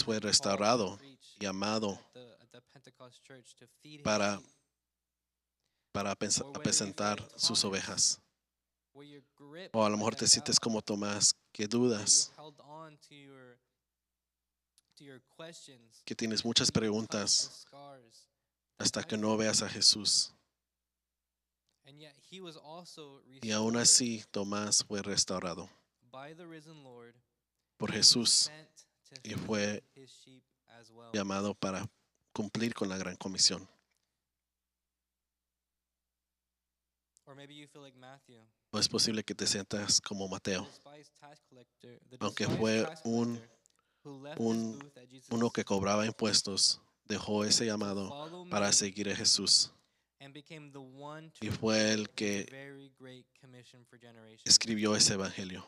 [SPEAKER 1] fue
[SPEAKER 2] and called to
[SPEAKER 1] restaurado
[SPEAKER 2] preach
[SPEAKER 1] y amado
[SPEAKER 2] at the Pentecost church to feed his
[SPEAKER 1] para,
[SPEAKER 2] sheep.
[SPEAKER 1] para
[SPEAKER 2] Or whether you feel
[SPEAKER 1] apacentar
[SPEAKER 2] like
[SPEAKER 1] sus
[SPEAKER 2] Thomas,
[SPEAKER 1] ovejas.
[SPEAKER 2] where you're gripped
[SPEAKER 1] O a lo
[SPEAKER 2] by
[SPEAKER 1] mejor
[SPEAKER 2] that
[SPEAKER 1] te sientes
[SPEAKER 2] doubt,
[SPEAKER 1] como Tomás, que
[SPEAKER 2] where you
[SPEAKER 1] dudas,
[SPEAKER 2] held on to your questions
[SPEAKER 1] que tienes
[SPEAKER 2] until
[SPEAKER 1] muchas
[SPEAKER 2] you touched
[SPEAKER 1] preguntas
[SPEAKER 2] the scars that
[SPEAKER 1] hasta que
[SPEAKER 2] guide
[SPEAKER 1] no
[SPEAKER 2] you.
[SPEAKER 1] veas a Jesús.
[SPEAKER 2] And yet he was also
[SPEAKER 1] Y aún
[SPEAKER 2] restored
[SPEAKER 1] así Tomás fue restaurado
[SPEAKER 2] by the risen Lord,
[SPEAKER 1] por
[SPEAKER 2] who was
[SPEAKER 1] Jesús
[SPEAKER 2] sent to
[SPEAKER 1] y
[SPEAKER 2] feed
[SPEAKER 1] fue
[SPEAKER 2] his sheep as well.
[SPEAKER 1] llamado para cumplir con la gran comisión.
[SPEAKER 2] Or maybe you feel like Matthew,
[SPEAKER 1] O es posible que te sientas como
[SPEAKER 2] the
[SPEAKER 1] Mateo,
[SPEAKER 2] despised tax collector,
[SPEAKER 1] aunque
[SPEAKER 2] despised
[SPEAKER 1] fue
[SPEAKER 2] tax
[SPEAKER 1] un-
[SPEAKER 2] collector who left
[SPEAKER 1] un-
[SPEAKER 2] his booth at Jesus
[SPEAKER 1] uno que cobraba impuestos, dejó ese
[SPEAKER 2] to
[SPEAKER 1] llamado
[SPEAKER 2] follow
[SPEAKER 1] para
[SPEAKER 2] me
[SPEAKER 1] seguir a Jesús
[SPEAKER 2] and became the one to
[SPEAKER 1] y fue el
[SPEAKER 2] record
[SPEAKER 1] que
[SPEAKER 2] his very great commission for generations.
[SPEAKER 1] escribió ese evangelio.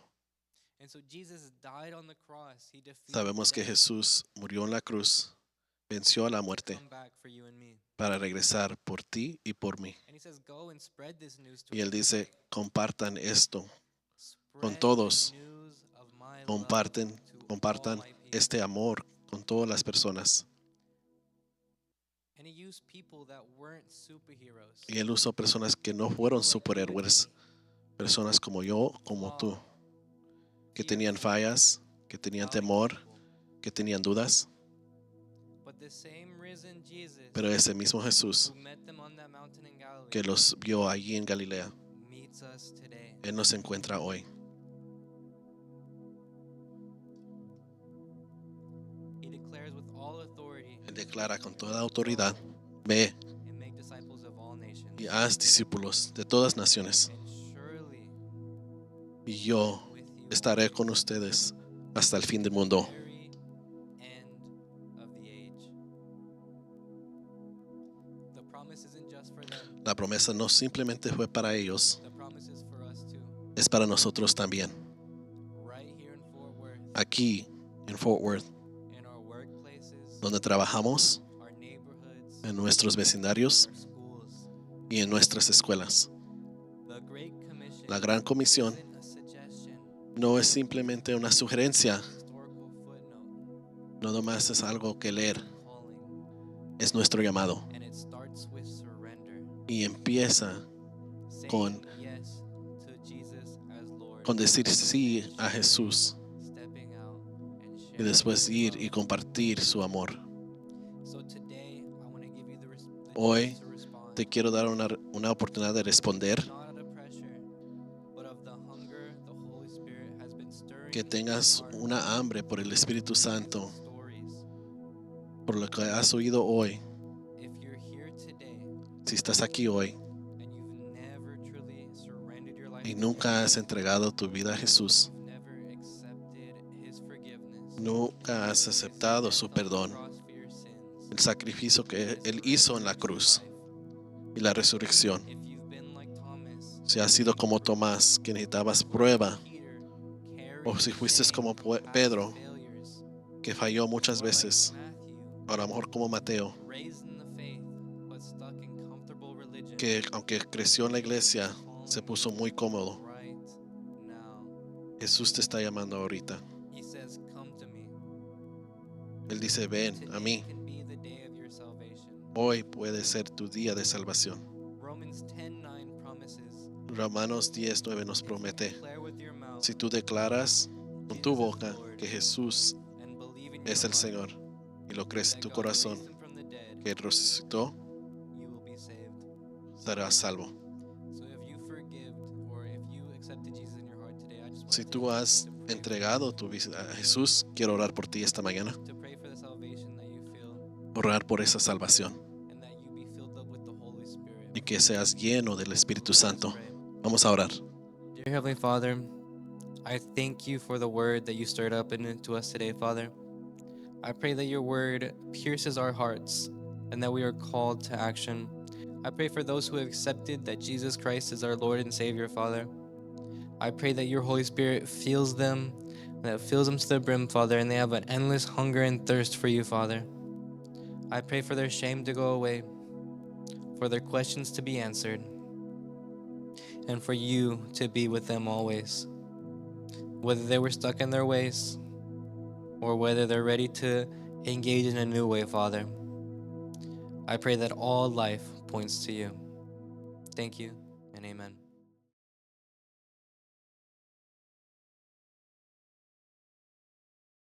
[SPEAKER 2] And so Jesus died on the cross. He defeated
[SPEAKER 1] Sabemos que
[SPEAKER 2] death
[SPEAKER 1] Jesús murió en la cruz, venció a la
[SPEAKER 2] to
[SPEAKER 1] muerte
[SPEAKER 2] come back for you and me.
[SPEAKER 1] para regresar por ti y por mí.
[SPEAKER 2] And he says, go and spread this news to
[SPEAKER 1] Y Él
[SPEAKER 2] people.
[SPEAKER 1] dice, compartan esto,
[SPEAKER 2] Spread the
[SPEAKER 1] todos.
[SPEAKER 2] news of my love
[SPEAKER 1] compartan
[SPEAKER 2] to all my people.
[SPEAKER 1] este amor con todas las personas.
[SPEAKER 2] And he used people that weren't superheroes.
[SPEAKER 1] Y Él usó personas que no fueron superhéroes, personas como yo, como tú, que tenían fallas, que tenían temor, que tenían dudas,
[SPEAKER 2] But the same risen Jesus
[SPEAKER 1] pero ese mismo Jesús
[SPEAKER 2] who met them on that mountain in Galilee
[SPEAKER 1] que los vio allí en Galilea,
[SPEAKER 2] meets us today.
[SPEAKER 1] Él nos encuentra hoy.
[SPEAKER 2] He declares with all authority
[SPEAKER 1] Él declara con toda autoridad, ve
[SPEAKER 2] and make disciples of all nations.
[SPEAKER 1] y haz discípulos de todas naciones,
[SPEAKER 2] And surely
[SPEAKER 1] y yo
[SPEAKER 2] with you
[SPEAKER 1] estaré
[SPEAKER 2] always
[SPEAKER 1] con ustedes hasta el fin del mundo.
[SPEAKER 2] to the very end of the age. The promise isn't just for them.
[SPEAKER 1] La promesa no simplemente fue para ellos,
[SPEAKER 2] The promise is for us too.
[SPEAKER 1] es para nosotros también.
[SPEAKER 2] Right here in Fort Worth,
[SPEAKER 1] Aquí en Fort Worth,
[SPEAKER 2] in our workplaces,
[SPEAKER 1] donde trabajamos,
[SPEAKER 2] our neighborhoods,
[SPEAKER 1] en nuestros vecindarios
[SPEAKER 2] our schools.
[SPEAKER 1] y en nuestras escuelas.
[SPEAKER 2] The Great Commission
[SPEAKER 1] La Gran Comisión
[SPEAKER 2] isn't a suggestion,
[SPEAKER 1] no es simplemente una sugerencia,
[SPEAKER 2] historical footnote.
[SPEAKER 1] no nomás es algo que leer,
[SPEAKER 2] Calling.
[SPEAKER 1] es nuestro llamado.
[SPEAKER 2] And it starts
[SPEAKER 1] y empieza
[SPEAKER 2] saying
[SPEAKER 1] con,
[SPEAKER 2] yes to Jesus as Lord,
[SPEAKER 1] con decir sí a Jesús
[SPEAKER 2] stepping out and
[SPEAKER 1] y
[SPEAKER 2] sharing
[SPEAKER 1] después
[SPEAKER 2] His
[SPEAKER 1] ir
[SPEAKER 2] love.
[SPEAKER 1] y compartir su amor.
[SPEAKER 2] So today, I want to give you the
[SPEAKER 1] Hoy
[SPEAKER 2] chance to respond,
[SPEAKER 1] te quiero dar una oportunidad de responder,
[SPEAKER 2] not out of pressure, but of the hunger the Holy Spirit has been stirring
[SPEAKER 1] que
[SPEAKER 2] in your
[SPEAKER 1] tengas
[SPEAKER 2] heart,
[SPEAKER 1] una hambre por el Espíritu Santo,
[SPEAKER 2] stories.
[SPEAKER 1] por lo que has oído hoy.
[SPEAKER 2] If you're here today
[SPEAKER 1] Si estás aquí hoy
[SPEAKER 2] and you've never truly surrendered your life
[SPEAKER 1] y
[SPEAKER 2] to
[SPEAKER 1] nunca has
[SPEAKER 2] Him,
[SPEAKER 1] entregado tu vida a Jesús,
[SPEAKER 2] you've never accepted His forgiveness,
[SPEAKER 1] nunca has aceptado su
[SPEAKER 2] death on the
[SPEAKER 1] perdón,
[SPEAKER 2] cross for your sins,
[SPEAKER 1] el sacrificio que
[SPEAKER 2] His
[SPEAKER 1] Él hizo en la
[SPEAKER 2] resurrection
[SPEAKER 1] cruz
[SPEAKER 2] life.
[SPEAKER 1] y la resurrección.
[SPEAKER 2] If you've been like Thomas,
[SPEAKER 1] Si has sido como Tomás, que necesitabas prueba,
[SPEAKER 2] Peter,
[SPEAKER 1] o si
[SPEAKER 2] carrying
[SPEAKER 1] fuiste
[SPEAKER 2] shame
[SPEAKER 1] como
[SPEAKER 2] from past
[SPEAKER 1] Pedro,
[SPEAKER 2] failures,
[SPEAKER 1] que falló muchas
[SPEAKER 2] or like
[SPEAKER 1] veces,
[SPEAKER 2] Matthew,
[SPEAKER 1] o a lo mejor como Mateo,
[SPEAKER 2] raised in the faith but stuck in comfortable religion,
[SPEAKER 1] que aunque creció en la iglesia, se
[SPEAKER 2] calling
[SPEAKER 1] puso muy cómodo.
[SPEAKER 2] right now.
[SPEAKER 1] Jesús te está llamando ahorita.
[SPEAKER 2] He says, "Come to me."
[SPEAKER 1] Él dice, ven a
[SPEAKER 2] Today
[SPEAKER 1] mí.
[SPEAKER 2] can be the day of your salvation.
[SPEAKER 1] Hoy puede ser tu día de salvación.
[SPEAKER 2] Romans 10:9 promises,
[SPEAKER 1] Romanos 10:9 nos
[SPEAKER 2] if you
[SPEAKER 1] promete,
[SPEAKER 2] declare with your mouth
[SPEAKER 1] si tú declaras con tu boca que Jesús
[SPEAKER 2] and believe in
[SPEAKER 1] es
[SPEAKER 2] your
[SPEAKER 1] el
[SPEAKER 2] heart
[SPEAKER 1] Señor y lo crees en
[SPEAKER 2] that
[SPEAKER 1] tu
[SPEAKER 2] God
[SPEAKER 1] corazón
[SPEAKER 2] raised him from the dead,
[SPEAKER 1] que Él resucitó,
[SPEAKER 2] you will be saved.
[SPEAKER 1] serás salvo.
[SPEAKER 2] So if you forgive or if you accepted Jesus in your heart today, I just want
[SPEAKER 1] Si
[SPEAKER 2] to
[SPEAKER 1] tú has entregado tu vida a Jesús, quiero orar por ti esta mañana,
[SPEAKER 2] to pray for the salvation that you feel
[SPEAKER 1] orar por esa salvación
[SPEAKER 2] and that you be filled up with the Holy Spirit.
[SPEAKER 1] y que seas lleno del Espíritu
[SPEAKER 2] Let's
[SPEAKER 1] Santo.
[SPEAKER 2] pray.
[SPEAKER 1] Vamos a orar.
[SPEAKER 2] Dear Heavenly Father, I thank you for the word that you stirred up into us today, Father. I pray that your word pierces our hearts and that we are called to action. I pray for those who have accepted that Jesus Christ is our Lord and Savior, Father. I pray that your Holy Spirit fills them, that fills them to the brim, Father, and they have an endless hunger and thirst for you, Father. I pray for their shame to go away, for their questions to be answered, and for you to be with them always. Whether they were stuck in their ways or whether they're ready to engage in a new way, Father, I pray that all life points to you. Thank you and amen.